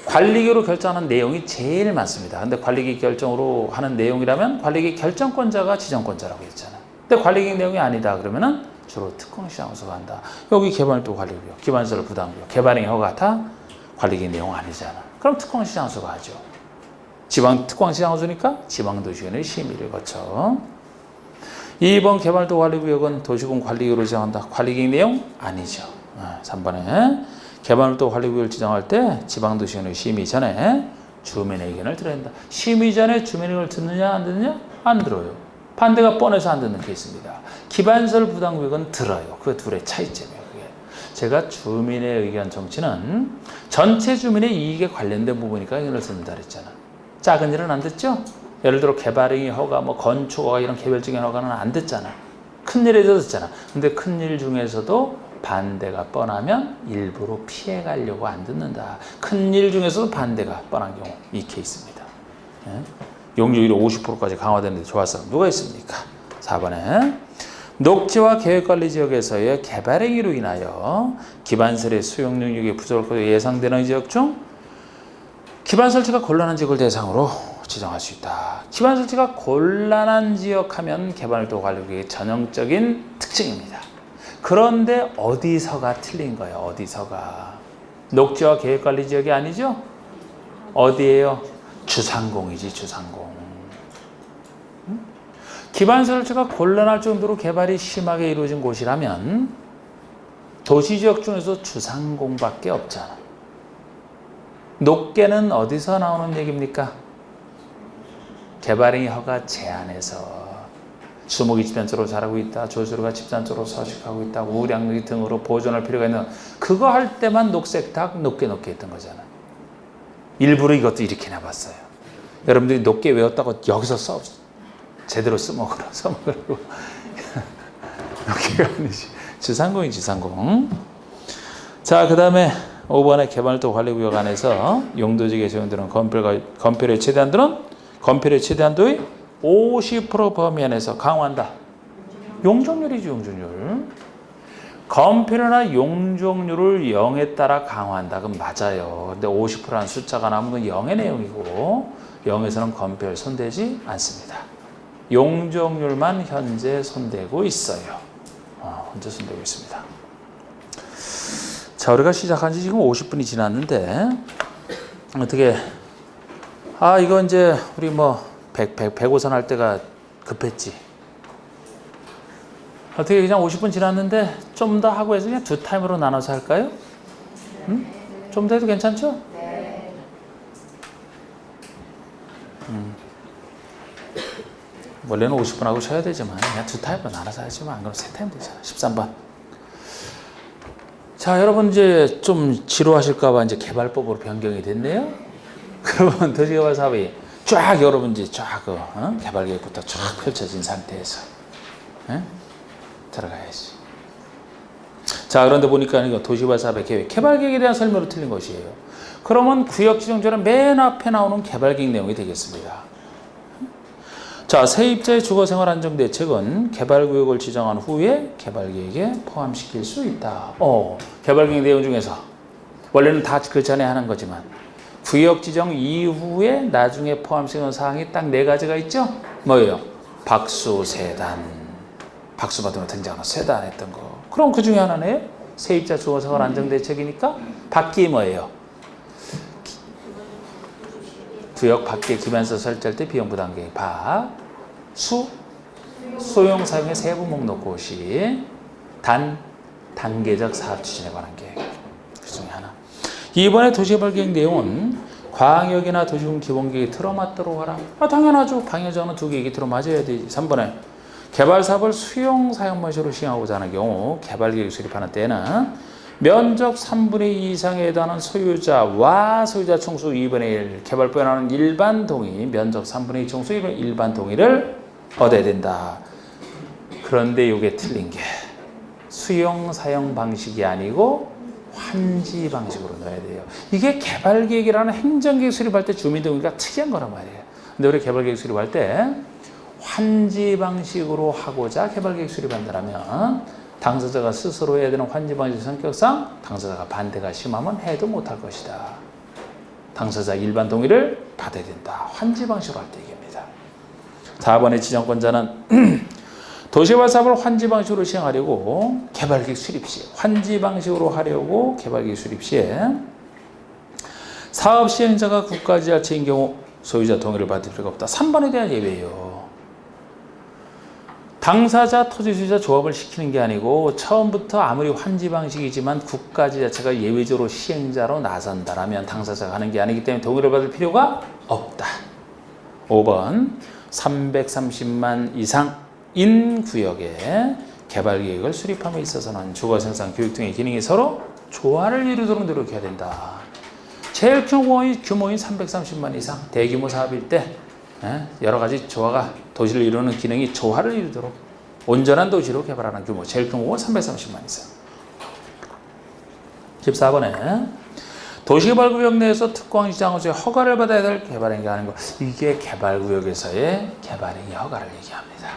Speaker 1: 관리기로 결정하는 내용이 제일 많습니다. 근데 관리기 결정으로 하는 내용이라면 관리기 결정권자가 지정권자라고 했잖아요. 근데 관리기 내용이 아니다 그러면은 주로 특광시장 호수가 한다. 여기 개발밀도 관리구역, 기반시설 부담구역, 개발행위 허가 다 관리기 내용 아니잖아. 그럼 특광시장 호수가 하죠. 지방 특광시장 호수니까 지방도시원의 심의를 거쳐. 2번 개발도 관리구역은 도시군 관리기로 지정한다. 관리기 내용 아니죠. 3번에 개발도 관리구역을 지정할 때 지방도시원의 심의 전에 주민의 의견을 들어야 한다. 심의 전에 주민의 의견을 듣느냐 안 듣느냐? 안 들어요. 반대가 뻔해서 안 듣는 케이스입니다. 기반설 부담구역은 들어요. 그 둘의 차이점이에요. 그게. 제가 주민의 의견 정치는 전체 주민의 이익에 관련된 부분이니까 의견을 듣는다 그랬잖아. 작은 일은 안 듣죠? 예를 들어 개발행위 허가, 뭐 건축 허가 이런 개별적인 허가는 안 듣잖아. 큰 일에도 듣잖아. 근데 큰 일 중에서도 반대가 뻔하면 일부러 피해가려고 안 듣는다. 큰 일 중에서도 반대가 뻔한 경우 이 케이스입니다. 예? 용적률이 50%까지 강화되는데 좋았어. 누가 있습니까? 4번에 녹지와 계획관리지역에서의 개발행위로 인하여 기반설의 수용 능력이 부족할 것으로 예상되는 지역 중 기반 설치가 곤란한 지역을 대상으로 지정할 수 있다. 기반 설치가 곤란한 지역 하면 개발도 관리국의 전형적인 특징입니다. 그런데 어디서가 틀린 거예요? 어디서가? 녹지와 계획관리 지역이 아니죠? 어디예요? 주상공이지, 주상공. 기반 설치가 곤란할 정도로 개발이 심하게 이루어진 곳이라면 도시지역 중에서 주상공밖에 없잖아. 녹계는 어디서 나오는 얘기입니까? 개발행위 허가 제한에서 수목이 집단적으로 자라고 있다. 조수로가 집단적으로 서식하고 있다. 우량육이 등으로 보존할 필요가 있는 그거 할 때만 녹색탁 높게 했던 거잖아. 일부러 이것도 이렇게 내봤어요. 여러분들이 높게 외웠다고 여기서 제대로 써먹으라고. 녹게가 아니지. 주상공이 주상공. 자, 그 다음에 5번의 개발도 관리구역 안에서 용도지역에 적용되는 건폐율의 최대한도의 50% 범위 안에서 강화한다. 용적률이죠, 용적률. 건폐율이나 용적률을 0에 따라 강화한다. 그럼 맞아요. 근데 50%라는 숫자가 나오면 그건 0의 내용이고 0에서는 건폐율 손대지 않습니다. 용적률만 현재 손대고 있어요. 현재 손대고 있습니다. 자, 우리가 시작한 지 지금 50분이 지났는데 어떻게 이거 이제 우리 105선 할 때가 급했지. 어떻게 그냥 50분 지났는데 좀 더 하고 해서 그냥 두 타임으로 나눠서 할까요? 응? 좀 더 해도 괜찮죠? 네. 원래는 50분 하고 쉬어야 되지만 그냥 두 타임으로 나눠서 하지만 안 그러면 세 타임 되잖아. 13번. 자, 여러분 이제 좀 지루하실까봐 이제 개발법으로 변경이 됐네요. 그러면 도시개발 사업이 쫙 여러분 이제 쫙 개발계획부터 쫙 펼쳐진 상태에서 들어가야지. 자, 그런데 보니까 이거 도시개발 사업의 계획, 개발계획에 대한 설명으로 틀린 것이에요. 그러면 구역지정조례 맨 앞에 나오는 개발계획 내용이 되겠습니다. 자, 세입자의 주거생활 안정대책은 개발구역을 지정한 후에 개발계획에 포함시킬 수 있다. 개발계획 내용 중에서 원래는 다 그 전에 하는 거지만 구역 지정 이후에 나중에 포함시키는 사항이 딱 4가지가 있죠? 뭐예요? 박수, 세단. 박수 받으면 등장하는 세단 했던 거. 그럼 그 중에 하나네요? 세입자 주거생활 안정대책이니까 밖이 뭐예요? 구역 밖에 기반시설 설치할 때 비용 부담 계획. 소용 사용의 세부 목록 고시. 단계적 사업 추진에 관한 계획. 그 중에 하나. 이번에 도시개발 계획 내용은 광역이나 도시군 기본계획에 들어맞도록 하라. 당연하죠. 방해자는 2계획이 들어맞아야 되지. 3번에 개발 사업을 수용 사용 방식으로 시행하고자 하는 경우 개발계획 수립하는 때는 면적 3분의 2 이상에 해당하는 소유자와 소유자 총수 2분의 1 개발법에 나오는 일반 동의 면적 3분의 2 총수 일반 동의를 얻어야 된다. 그런데 이게 틀린 게 수용 사용 방식이 아니고 환지 방식으로 넣어야 돼요. 이게 개발계획이라는 행정계획 수립할 때 주민동의가 특이한 거란 말이에요. 근데 우리 개발계획 수립할 때 환지 방식으로 하고자 개발계획 수립한다면 당사자가 스스로 해야 되는 환지 방식 성격상 당사자가 반대가 심하면 해도 못할 것이다. 당사자 일반 동의를 받아야 된다. 환지 방식으로 할 때 얘기입니다. 4번의 지정권자는 도시개발 사업을 환지 방식으로 시행하려고 개발계획 수립 시 환지 방식으로 하려고 개발계획 수립 시에 사업 시행자가 국가지자체인 경우 소유자 동의를 받을 필요가 없다. 3번에 대한 예외예요. 당사자 토지소유자 조합을 시키는 게 아니고 처음부터 아무리 환지 방식이지만 국가지자체가 예외적으로 시행자로 나선다라면 당사자가 하는 게 아니기 때문에 동의를 받을 필요가 없다. 5번 330만 이상인 구역에 개발 계획을 수립함에 있어서는 주거 생산 교육 등의 기능이 서로 조화를 이루도록 노력해야 된다. 제일 규모인 330만 이상 대규모 사업일 때 여러 가지 조화가 도시를 이루는 기능이 조화를 이루도록 온전한 도시로 개발하는 규모 제일 규모가 330만 이상. 14번에 도시개발구역 내에서 특공시장으로서의 허가를 받아야 될 개발행위 하는 것. 이게 개발구역에서의 개발행위 허가를 얘기합니다.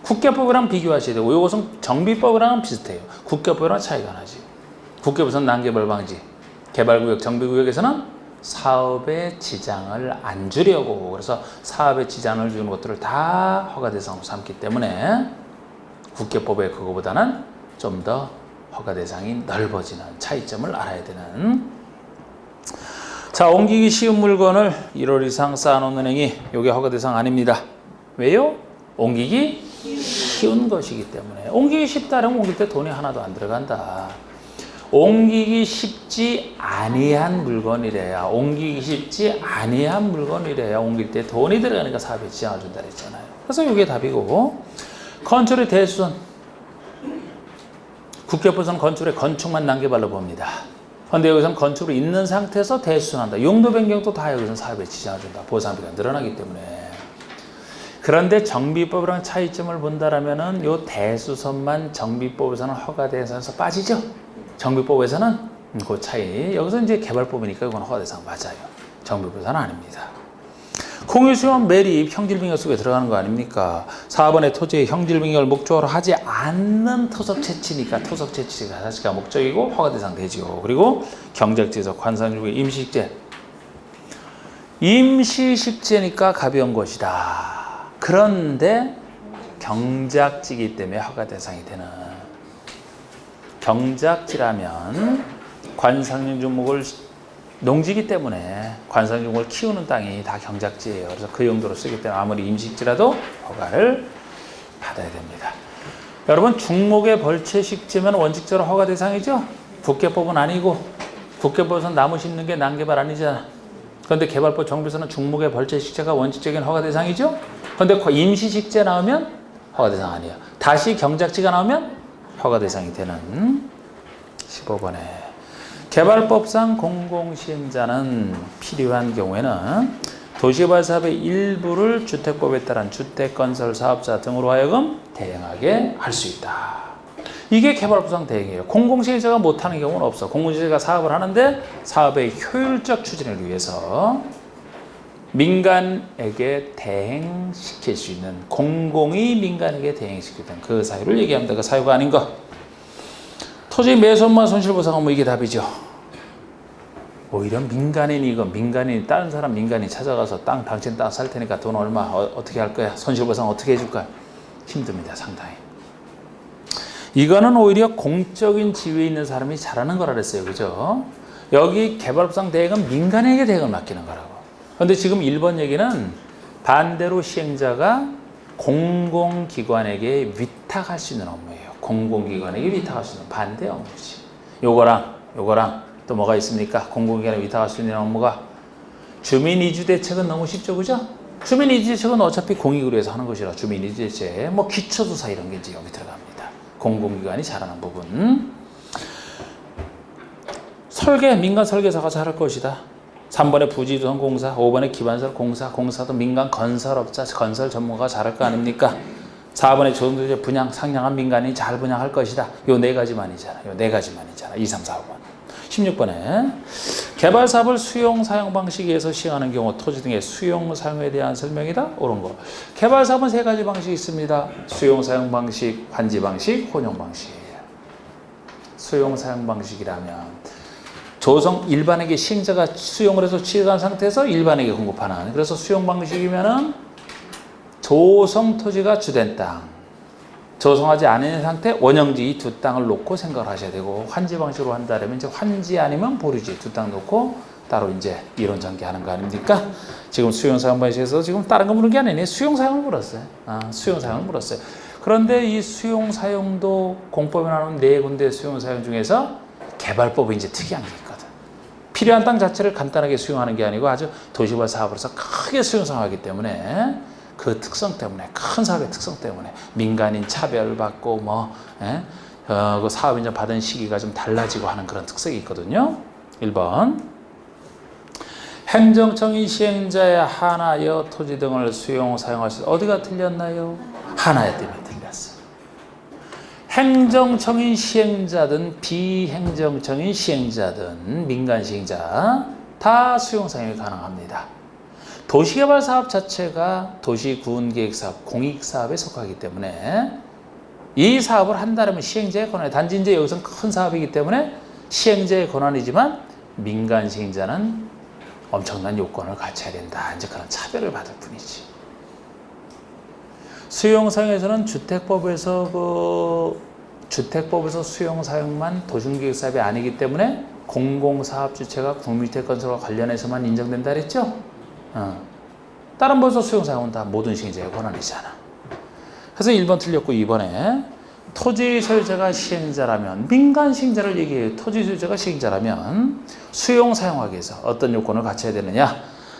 Speaker 1: 국계법이랑 비교하셔야 되고 이것은 정비법이랑 비슷해요. 국계법이랑 차이가 나지. 국계법에서는 난개발 방지, 개발구역, 정비구역에서는 사업에 지장을 안 주려고 그래서 사업에 지장을 주는 것들을 다 허가 대상으로 삼기 때문에 국계법의 그거보다는 좀 더 허가 대상이 넓어지는 차이점을 알아야 되는. 자, 옮기기 쉬운 물건을 1월 이상 쌓아놓는 행위, 이게 허가 대상 아닙니다. 왜요? 옮기기 쉬운 것이기 때문에. 옮기기 쉽다면 옮길 때 돈이 하나도 안 들어간다. 옮기기 쉽지 아니한 물건이래야, 옮기기 쉽지 아니한 물건이래야 옮길 때 돈이 들어가니까 사업에 지장을 준다 그랬잖아요. 그래서 이게 답이고, 건축의 대수선. 국계법에서는 건축의 건축만 난개발로 봅니다. 그런데 여기서는 건축으로 있는 상태에서 대수선한다. 용도 변경도 다 여기서는 사업에 지장을 준다. 보상비가 늘어나기 때문에. 그런데 정비법이랑 차이점을 본다라면은 요 대수선만 정비법에서는 허가 대상에서 빠지죠. 정비법에서는 그 차이. 여기서 이제 개발법이니까 이건 허가 대상 맞아요. 정비법에서는 아닙니다. 공유수용 매립 형질빙결 속에 들어가는 거 아닙니까? 4번의 토지의 형질빙결을 목적으로 하지 않는 토속 채취니까 토속 채취가 사실가 목적이고 허가 대상 되죠. 그리고 경작지에서 관상주의 임시식재. 임시식재니까 가벼운 것이다. 그런데 경작지이기 때문에 허가 대상이 되는. 경작지라면 관상용 종목을 농지기 때문에 관상용을 키우는 땅이 다 경작지예요. 그래서 그 용도로 쓰기 때문에 아무리 임식지라도 허가를 받아야 됩니다. 여러분, 중목의 벌채식지면 원칙적으로 허가 대상이죠? 국계법은 아니고, 국계법에서는 나무 심는 게 난개발 아니잖아. 그런데 개발법 정비에서는 중목의 벌채식지가 원칙적인 허가 대상이죠? 그런데 임시식재 나오면 허가 대상 아니에요. 다시 경작지가 나오면 허가 대상이 되는. 15번에 개발법상 공공시행자는 필요한 경우에는 도시개발 사업의 일부를 주택법에 따른 주택건설 사업자 등으로 하여금 대행하게 할 수 있다. 이게 개발법상 대행이에요. 공공시행자가 못하는 경우는 없어. 공공시행자가 사업을 하는데 사업의 효율적 추진을 위해서 민간에게 대행시킬 수 있는, 공공이 민간에게 대행시키는 그 사유를 얘기합니다. 그 사유가 아닌 거. 토지 매수업만 손실보상하면 이게 답이죠. 오히려 민간인이 다른 사람 민간인 찾아가서 당신 땅 살 테니까 돈 얼마 어떻게 할 거야? 손실보상 어떻게 해줄 거야? 힘듭니다, 상당히. 이거는 오히려 공적인 지위에 있는 사람이 잘하는 거라 그랬어요, 그죠? 여기 개발법상 대행은 민간에게 대행을 맡기는 거라고. 그런데 지금 1번 얘기는 반대로 시행자가 공공기관에게 위탁할 수 있는 업무예요. 공공기관에게 위탁할 수 있는 반대 업무지. 요거랑 또 뭐가 있습니까? 공공기관에 위탁할 수 있는 업무가 주민이주대책은 너무 쉽죠, 그죠? 주민이주대책은 어차피 공익을 위해서 하는 것이라 주민이주대책, 뭐 기초조사 이런 게 이제 여기 들어갑니다. 공공기관이 잘하는 부분. 설계, 민간 설계사가 잘할 것이다. 3번에 부지조성공사, 5번에 기반설공사, 공사도 민간 건설업자, 건설 전문가가 잘할 거 아닙니까? 4번에 조성조제 분양, 상냥한 민간인이 잘 분양할 것이다. 요 네 가지만이잖아. 2, 3, 4, 5번. 16번에 개발 사업을 수용 사용 방식에서 시행하는 경우 토지 등의 수용 사용에 대한 설명이다. 옳은 거. 개발 사업은 세 가지 방식이 있습니다. 수용 사용 방식, 환지 방식, 혼용 방식. 수용 사용 방식이라면 일반에게 시행자가 수용을 해서 취득한 상태에서 일반에게 공급하는. 그래서 수용 방식이면은 조성 토지가 주된 땅, 조성하지 않은 상태 원형지 이 두 땅을 놓고 생각을 하셔야 되고, 환지 방식으로 한다면 이제 환지 아니면 보류지 두 땅 놓고 따로 이제 이론 전개하는 거 아닙니까? 지금 수용 사용 방식에서 지금 다른 거 물은 게 아니네. 수용 사용을 물었어요. 수용 사용을 물었어요. 그런데 이 수용 사용도 공법에 나오는 네 군데 수용 사용 중에서 개발법이 이제 특이한 게 있거든. 필요한 땅 자체를 간단하게 수용하는 게 아니고 아주 도시개발 사업으로서 크게 수용 사용하기 때문에 그 특성 때문에, 큰 사업의 특성 때문에 민간인 차별받고 그 사업 인정 받은 시기가 좀 달라지고 하는 그런 특색이 있거든요. 1번. 행정청이 시행자의 하나여 토지 등을 수용 사용할 수 어디가 틀렸나요? 하나여 때문에 틀렸어요. 행정청인 시행자든 비행정청인 시행자든 민간 시행자 다 수용 사용이 가능합니다. 도시개발사업 자체가 도시구훈계획사업, 공익사업에 속하기 때문에 이 사업을 한다면 시행자의 권한이, 단지 이제 여기서는 큰 사업이기 때문에 시행자의 권한이지만 민간 시행자는 엄청난 요건을 갖춰야 된다. 이제 그런 차별을 받을 뿐이지. 수용사용에서는 주택법에서 수용사용만 도시계획사업이 아니기 때문에 공공사업 주체가 국민주택건설과 관련해서만 인정된다 그랬죠? 다른 법에서 수용사용은 다 모든 시행자의 권한이잖아. 그래서 1번 틀렸고 2번에 토지 소유자가 시행자라면, 민간 시행자를 얘기해요. 토지 소유자가 시행자라면 수용 사용하기 위해서 어떤 요건을 갖춰야 되느냐?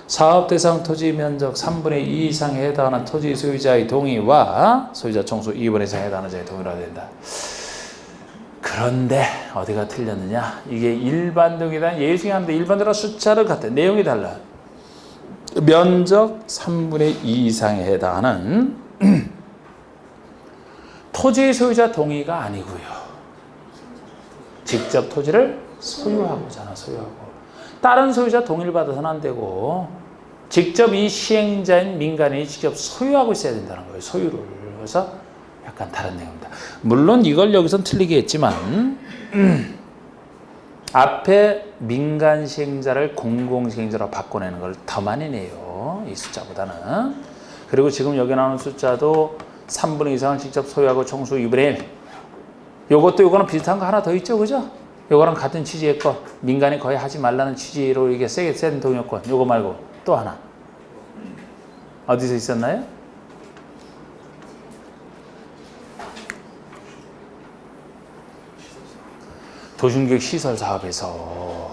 Speaker 1: 사업 대상 토지 면적 3분의 2 이상에 해당하는 토지 소유자의 동의와 소유자 총수 2분의 1 이상에 해당하는 자의 동의를 해야 된다. 그런데 어디가 틀렸느냐? 이게 일반동이란 예외 중에 하나인데 일반동이랑 숫자를 같아. 내용이 달라. 면적 3분의 2 이상에 해당하는 토지 소유자 동의가 아니고요. 직접 토지를 소유하고잖아, 소유하고. 다른 소유자 동의를 받아서는 안 되고 직접 이 시행자인 민간인이 직접 소유하고 있어야 된다는 거예요, 소유를. 그래서 약간 다른 내용입니다. 물론 이걸 여기선 틀리게 했지만 앞에 민간 시행자를 공공 시행자로 바꿔내는 걸 더 많이 내요, 이 숫자보다는. 그리고 지금 여기 나오는 숫자도 3분의 2 이상을 직접 소유하고 총수 2분의 1. 요거는 비슷한 거 하나 더 있죠, 그죠? 요거랑 같은 취지의 거, 민간이 거의 하지 말라는 취지로 이게 센 동의권. 요거 말고 또 하나. 어디서 있었나요? 도심계획 시설 사업에서,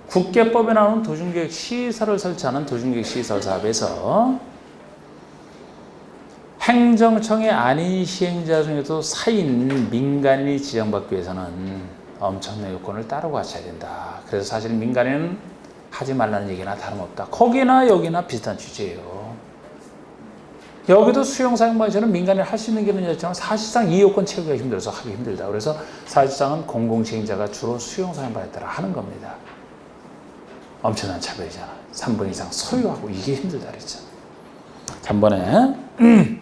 Speaker 1: 국계법에 나오는 도심계획 시설을 설치하는 도심계획 시설 사업에서 행정청의 아닌 시행자 중에도 사인 민간인이 지정받기 위해서는 엄청난 요건을 따로 갖춰야 된다. 그래서 사실 민간인은 하지 말라는 얘기나 다름없다. 거기나 여기나 비슷한 취지예요. 여기도 수용사용 방식은 민간인이 할 수 있는 길은 있지만 사실상 이 요건 채우기가 힘들어서 하기 힘들다. 그래서 사실상은 공공시행자가 주로 수용사용 방식에 따라 하는 겁니다. 엄청난 차별이잖아. 3분 이상 소유하고 이게 힘들다 그랬잖아. 3번에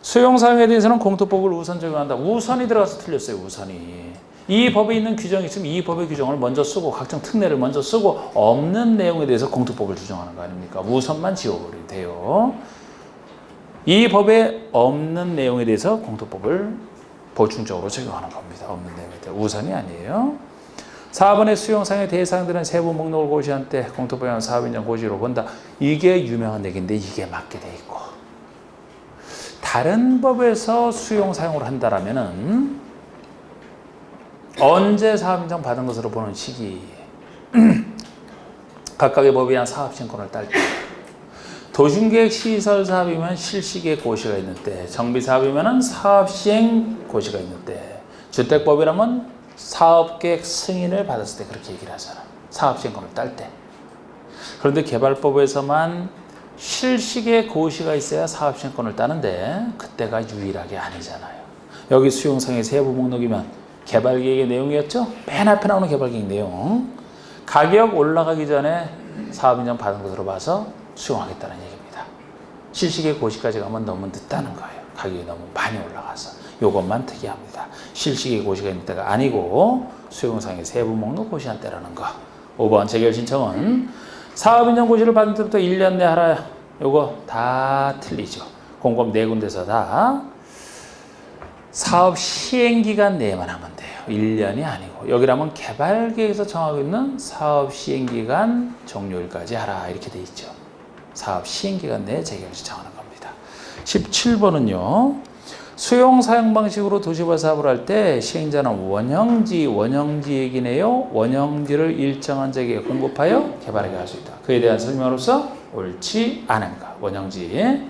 Speaker 1: 수용사용에 대해서는 공토법을 우선 적용한다. 우선이 들어가서 틀렸어요. 우선이. 이 법에 있는 규정이 있으면 이 법의 규정을 먼저 쓰고 각종 특례를 먼저 쓰고 없는 내용에 대해서 공토법을 규정하는 거 아닙니까? 우선만 지워버리면 돼요. 이 법에 없는 내용에 대해서 공토법을 보충적으로 적용하는 겁니다. 없는 내용에 대해 우선이 아니에요. 4번의 수용사용의 대상들은 세부 목록을 고시한 때 공토법에 사업인정 고시로 본다. 이게 유명한 얘기인데 이게 맞게 돼 있고, 다른 법에서 수용 사용을 한다라면은 언제 사업인정 받은 것으로 보는 시기, 각각의 법에 의한 사업시행권을 딸 때, 도심계획 시설 사업이면 실시계획 고시가 있는 때, 정비사업이면 사업시행 고시가 있는 때, 주택법이라면 사업계획 승인을 받았을 때 그렇게 얘기를 하잖아. 사업시행권을 딸 때. 그런데 개발법에서만 실시계 고시가 있어야 사업시행권을 따는데 그때가 유일하게 아니잖아요. 여기 수용상의 세부 목록이면 개발계획의 내용이었죠? 맨 앞에 나오는 개발계획 내용. 가격 올라가기 전에 사업인정 받은 것으로 봐서 수용하겠다는 얘기입니다. 실시계 고시까지 가면 너무 늦다는 거예요. 가격이 너무 많이 올라가서. 이것만 특이합니다. 실시계 고시가 있는 때가 아니고 수용상의 세부 목록 고시한 때라는 거. 5번 재결 신청은 사업인정 고시를 받은 때부터 1년 내 하라. 요거 다 틀리죠. 공법 4군데서 다 사업 시행기간 내에만 하면 돼요. 1년이 아니고. 여기라면 개발계획에서 정하고 있는 사업 시행기간 종료일까지 하라. 이렇게 돼 있죠. 사업 시행기간 내에 재결 신청하는 겁니다. 17번은요. 수용 사용 방식으로 도시개발 사업을 할 때 시행자는 원형지 얘기네요. 원형지를 일정한 지역에 공급하여 개발하게 할 수 있다. 그에 대한 설명으로서 옳지 않은가. 원형지.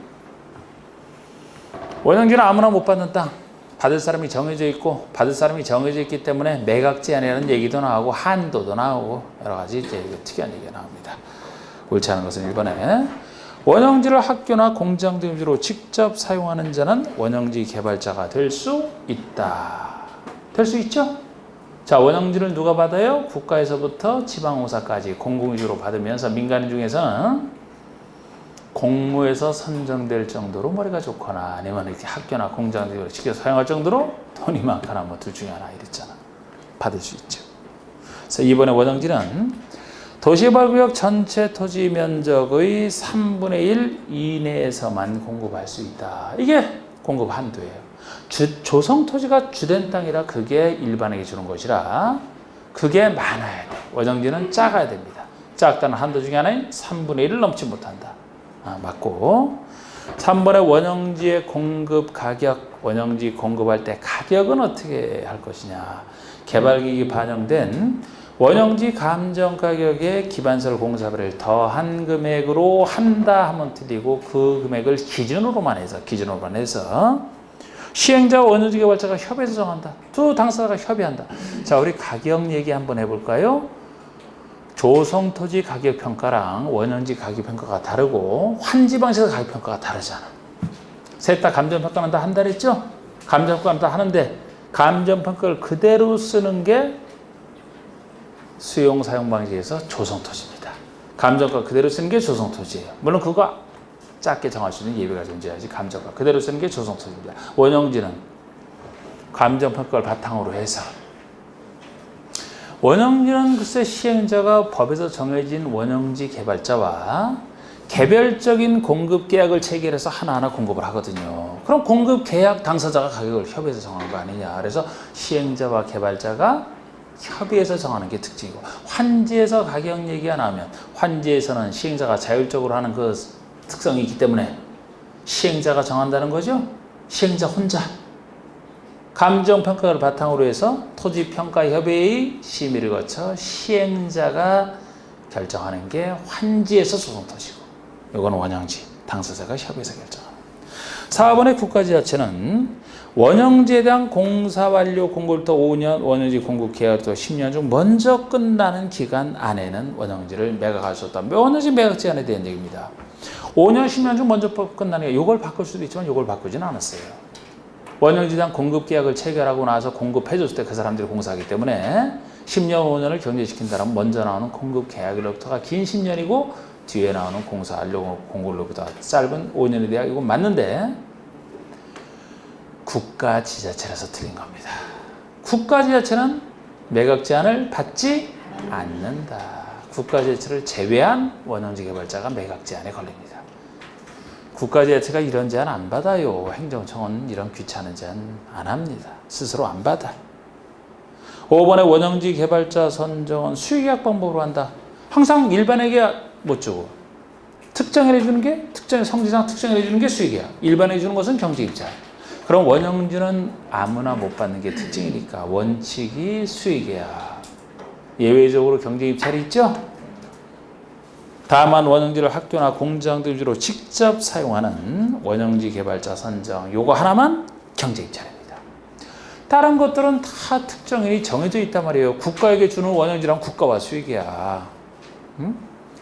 Speaker 1: 원형지는 아무나 못 받는 땅. 받을 사람이 정해져 있고 받을 사람이 정해져 있기 때문에 매각 제한이라는 얘기도 나오고 한도도 나오고 여러 가지 이제 특이한 얘기가 나옵니다. 옳지 않은 것은 1번에 원형지를 학교나 공장 등 용지로 직접 사용하는 자는 원형지 개발자가 될 수 있다. 될 수 있죠? 자, 원형지를 누가 받아요? 국가에서부터 지방공사까지 공공유지로 받으면서 민간 중에서는 공무에서 선정될 정도로 머리가 좋거나 아니면 이렇게 학교나 공장 등으로 직접 사용할 정도로 돈이 많거나 뭐 둘 중에 하나 이랬잖아. 받을 수 있죠. 그래서 이번에 원형지는 도시개발구역 전체 토지 면적의 3분의 1 이내에서만 공급할 수 있다. 이게 공급 한도예요. 조성 토지가 주된 땅이라 그게 일반에게 주는 것이라 그게 많아야 돼. 원형지는 작아야 됩니다. 작다는 한도 중에 하나인 3분의 1을 넘지 못한다. 맞고 3번의 원형지의 공급 가격, 원형지 공급할 때 가격은 어떻게 할 것이냐. 개발기기 반영된 원형지 감정 가격에 기반설 공사비를 더한 금액으로 한다 하면 틀리고 그 금액을 기준으로만 해서 시행자와 원형지 개발자가 협의해서 정한다. 두 당사자가 협의한다. 자, 우리 가격 얘기 한번 해볼까요? 조성토지 가격평가랑 원형지 가격평가가 다르고 환지방식에서 가격평가가 다르잖아. 셋 다 감정평가는 다 한다 그랬죠? 감정평가는 다 하는데 감정평가를 그대로 쓰는 게 수용사용방식에서 조성토지입니다. 감정평가 그대로 쓰는 게 조성토지예요. 물론 그거 작게 정할 수 있는 예외가 존재하지 감정평가 그대로 쓰는 게 조성토지입니다. 원형지는 감정평가를 바탕으로 해서 원형지는 글쎄 시행자가 법에서 정해진 원형지 개발자와 개별적인 공급 계약을 체결해서 하나하나 공급을 하거든요. 그럼 공급 계약 당사자가 가격을 협의해서 정하는 거 아니냐. 그래서 시행자와 개발자가 협의해서 정하는 게 특징이고 환지에서 가격 얘기가 나오면 환지에서는 시행자가 자율적으로 하는 그 특성이 있기 때문에 시행자가 정한다는 거죠. 시행자 혼자. 감정평가를 바탕으로 해서 토지평가협의회의 심의를 거쳐 시행자가 결정하는 게 환지에서 조성토지고 이건 원형지, 당사자가 협의해서 결정합니다. 4번의 국가지자체는 원형지에 대한 공사 완료 공고부터 5년, 원형지 공급 계약부터 10년 중 먼저 끝나는 기간 안에는 원형지를 매각할 수 없다. 원형지 매각 제한에 대한 얘기입니다. 5년, 10년 중 먼저 끝나는 게 이걸 바꿀 수도 있지만 이걸 바꾸지는 않았어요. 원형지에 대한 공급 계약을 체결하고 나서 공급해줬을 때 그 사람들이 공사하기 때문에 10년, 5년을 경제시킨다면 먼저 나오는 공급 계약으로부터가 긴 10년이고 뒤에 나오는 공사 완료 공고로부터 짧은 5년에 대한 이건 맞는데 국가지자체라서 틀린 겁니다. 국가지자체는 매각 제한을 받지 않는다. 국가지자체를 제외한 원형지 개발자가 매각 제한에 걸립니다. 국가지자체가 이런 제한 안 받아요. 행정청은 이런 귀찮은 제한 안 합니다. 스스로 안 받아. 5번의 원형지 개발자 선정은 수의계약 방법으로 한다. 항상 일반에게 못 주고 특정해 주는 게 특정 성지상 특정해 주는 게 수의계약. 일반에 주는 것은 경제입찰. 그럼 원형지는 아무나 못 받는 게 특징이니까 원칙이 수의계약. 예외적으로 경제입찰이 있죠. 다만 원형지를 학교나 공장 등 위주로 직접 사용하는 원형지 개발자 선정 요거 하나만 경제입찰입니다. 다른 것들은 다 특정인이 정해져 있단 말이에요. 국가에게 주는 원형지란 국가와 수의계약.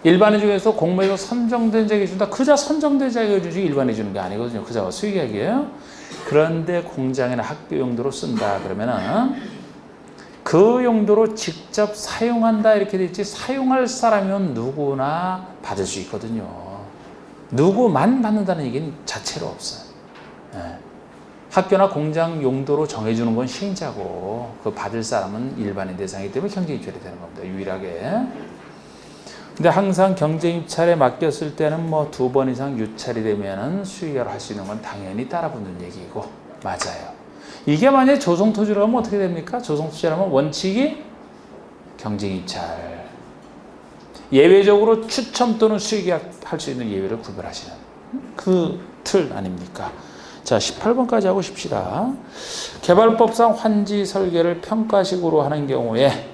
Speaker 1: 일반인 중에서 공모에서 선정된 자에게 준다. 그자 선정된 자에게 주지 일반에 주는 게 아니거든요. 그자와 수의계약이에요. 그런데 공장이나 학교 용도로 쓴다 그러면은 그 용도로 직접 사용한다 이렇게 돼 있지 사용할 사람이면 누구나 받을 수 있거든요. 누구만 받는다는 얘기는 자체로 없어요. 네. 학교나 공장 용도로 정해주는 건 시행자고 그 받을 사람은 일반인 대상이기 때문에 경제입찰이 되는 겁니다. 유일하게. 근데 항상 경제입찰에 맡겼을 때는 뭐 2번 이상 유찰이 되면은 수의계약을 할 수 있는 건 당연히 따라붙는 얘기고 맞아요. 이게 만약에 조성토지로 하면 어떻게 됩니까? 조성토지라면 원칙이 경쟁입찰. 예외적으로 추첨 또는 수의계약 할 수 있는 예외를 구별하시는 그 틀 아닙니까? 자, 18번까지 하고 싶시다. 개발법상 환지 설계를 평가식으로 하는 경우에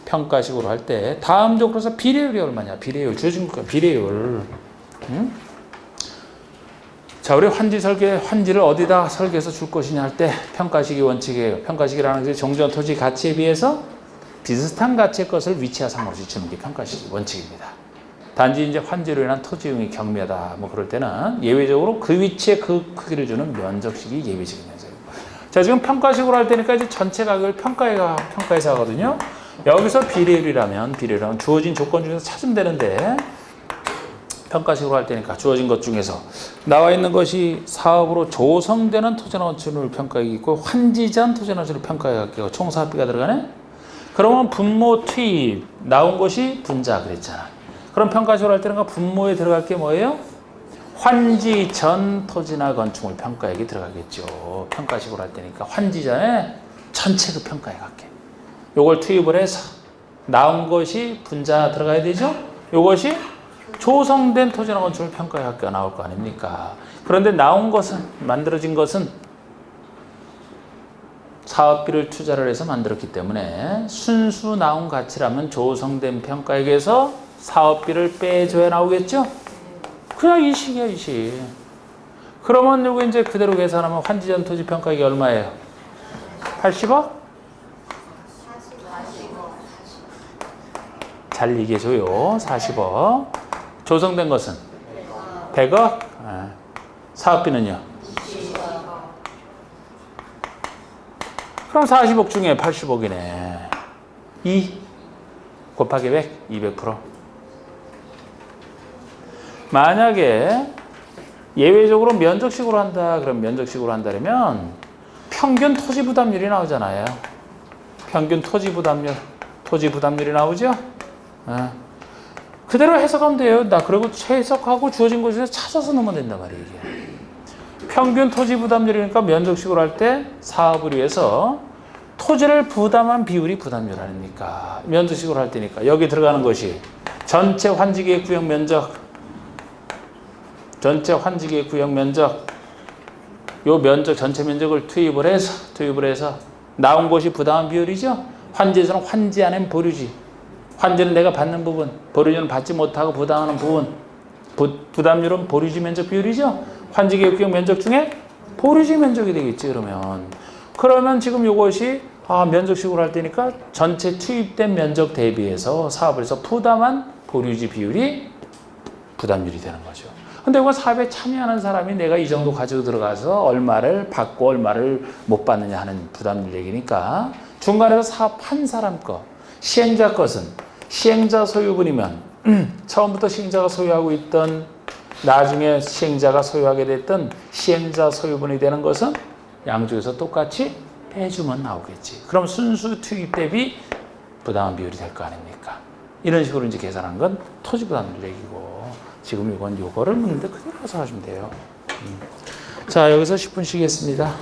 Speaker 1: 평가식으로 할 때 다음 조건에서 비례율이 얼마냐? 비례율 주어진 거야. 비례율. 자, 우리 환지를 어디다 설계해서 줄 것이냐 할 때 평가식이 원칙이에요. 평가식이라는 것이 정전 토지 가치에 비해서 비슷한 가치의 것을 위치와 상관없이 주는 게 평가식의 원칙입니다. 단지 이제 환지로 인한 토지용이 경미하다 뭐 그럴 때는 예외적으로 그 위치에 그 크기를 주는 면적식이 예외적인 면적이에요. 자, 지금 평가식으로 할 때니까 이제 전체 가격을 평가해서 하거든요. 여기서 비례율이라면 주어진 조건 중에서 찾으면 되는데 평가식으로 할 때니까 주어진 것 중에서 나와 있는 것이 사업으로 조성되는 토지나 건축물 평가액이 있고 환지전 토지나 건축물 평가액이 총 사업비가 들어가네? 그러면 분모 투입 나온 것이 분자 그랬잖아. 그럼 평가식으로 할 때는 분모에 들어갈 게 뭐예요? 환지 전 토지나 건축물 평가액이 들어가겠죠. 평가식으로 할 때니까 환지 전에 전체 그 평가액 할게. 요걸 투입을 해서 나온 것이 분자 들어가야 되죠. 요것이 조성된 토지나 건축물 평가액 학교가 나올 거 아닙니까? 그런데 나온 것은 만들어진 것은 사업비를 투자를 해서 만들었기 때문에 순수 나온 가치라면 조성된 평가액에서 사업비를 빼줘야 나오겠죠? 그냥 이 식이야, 이 식. 그러면 요거 이제 그대로 계산하면 환지전 토지 평가액이 얼마예요? 80억? 잘 얘기해줘요. 40억. 조성된 것은? 100억? 사업비는요? 그럼 40억 중에 80억이네. 2 곱하기 100, 200%. 만약에 예외적으로 면적식으로 한다, 그럼 면적식으로 한다면 평균 토지 부담률이 나오잖아요. 평균 토지 부담률이 나오죠? 그대로 해석하면 돼요. 그리고 해석하고 주어진 곳에서 찾아서 넣으면 된단 말이에요. 이게. 평균 토지 부담률이니까 면적식으로 할 때 사업을 위해서 토지를 부담한 비율이 부담률 아닙니까? 면적식으로 할 때니까 여기 들어가는 것이 전체 환지계획 구역 면적, 요 면적 전체 면적을 투입을 해서 나온 것이 부담한 비율이죠. 환지에서는 환지 안엔 보류지. 환지는 내가 받는 부분, 보류지는 받지 못하고 부담하는 부분. 부담률은 보류지 면적 비율이죠. 환지계획 구역 면적 중에 보류지 면적이 되겠지. 그러면 지금 이것이 면적식으로 할 때니까 전체 투입된 면적 대비해서 사업을 해서 부담한 보류지 비율이 부담률이 되는 거죠. 근데 이거 사업에 참여하는 사람이 내가 이 정도 가지고 들어가서 얼마를 받고 얼마를 못 받느냐 하는 부담률 얘기니까 중간에서 사업한 사람 거, 시행자 것은 시행자 소유분이면 처음부터 시행자가 소유하고 있던 나중에 시행자가 소유하게 됐던 시행자 소유분이 되는 것은 양쪽에서 똑같이 빼주면 나오겠지. 그럼 순수 투입 대비 부담한 비율이 될 거 아닙니까? 이런 식으로 이제 계산한 건 토지 부담률 얘기고 지금 이건 요거를 묻는데 그대로 가서 하시면 돼요. 자, 여기서 10분 쉬겠습니다.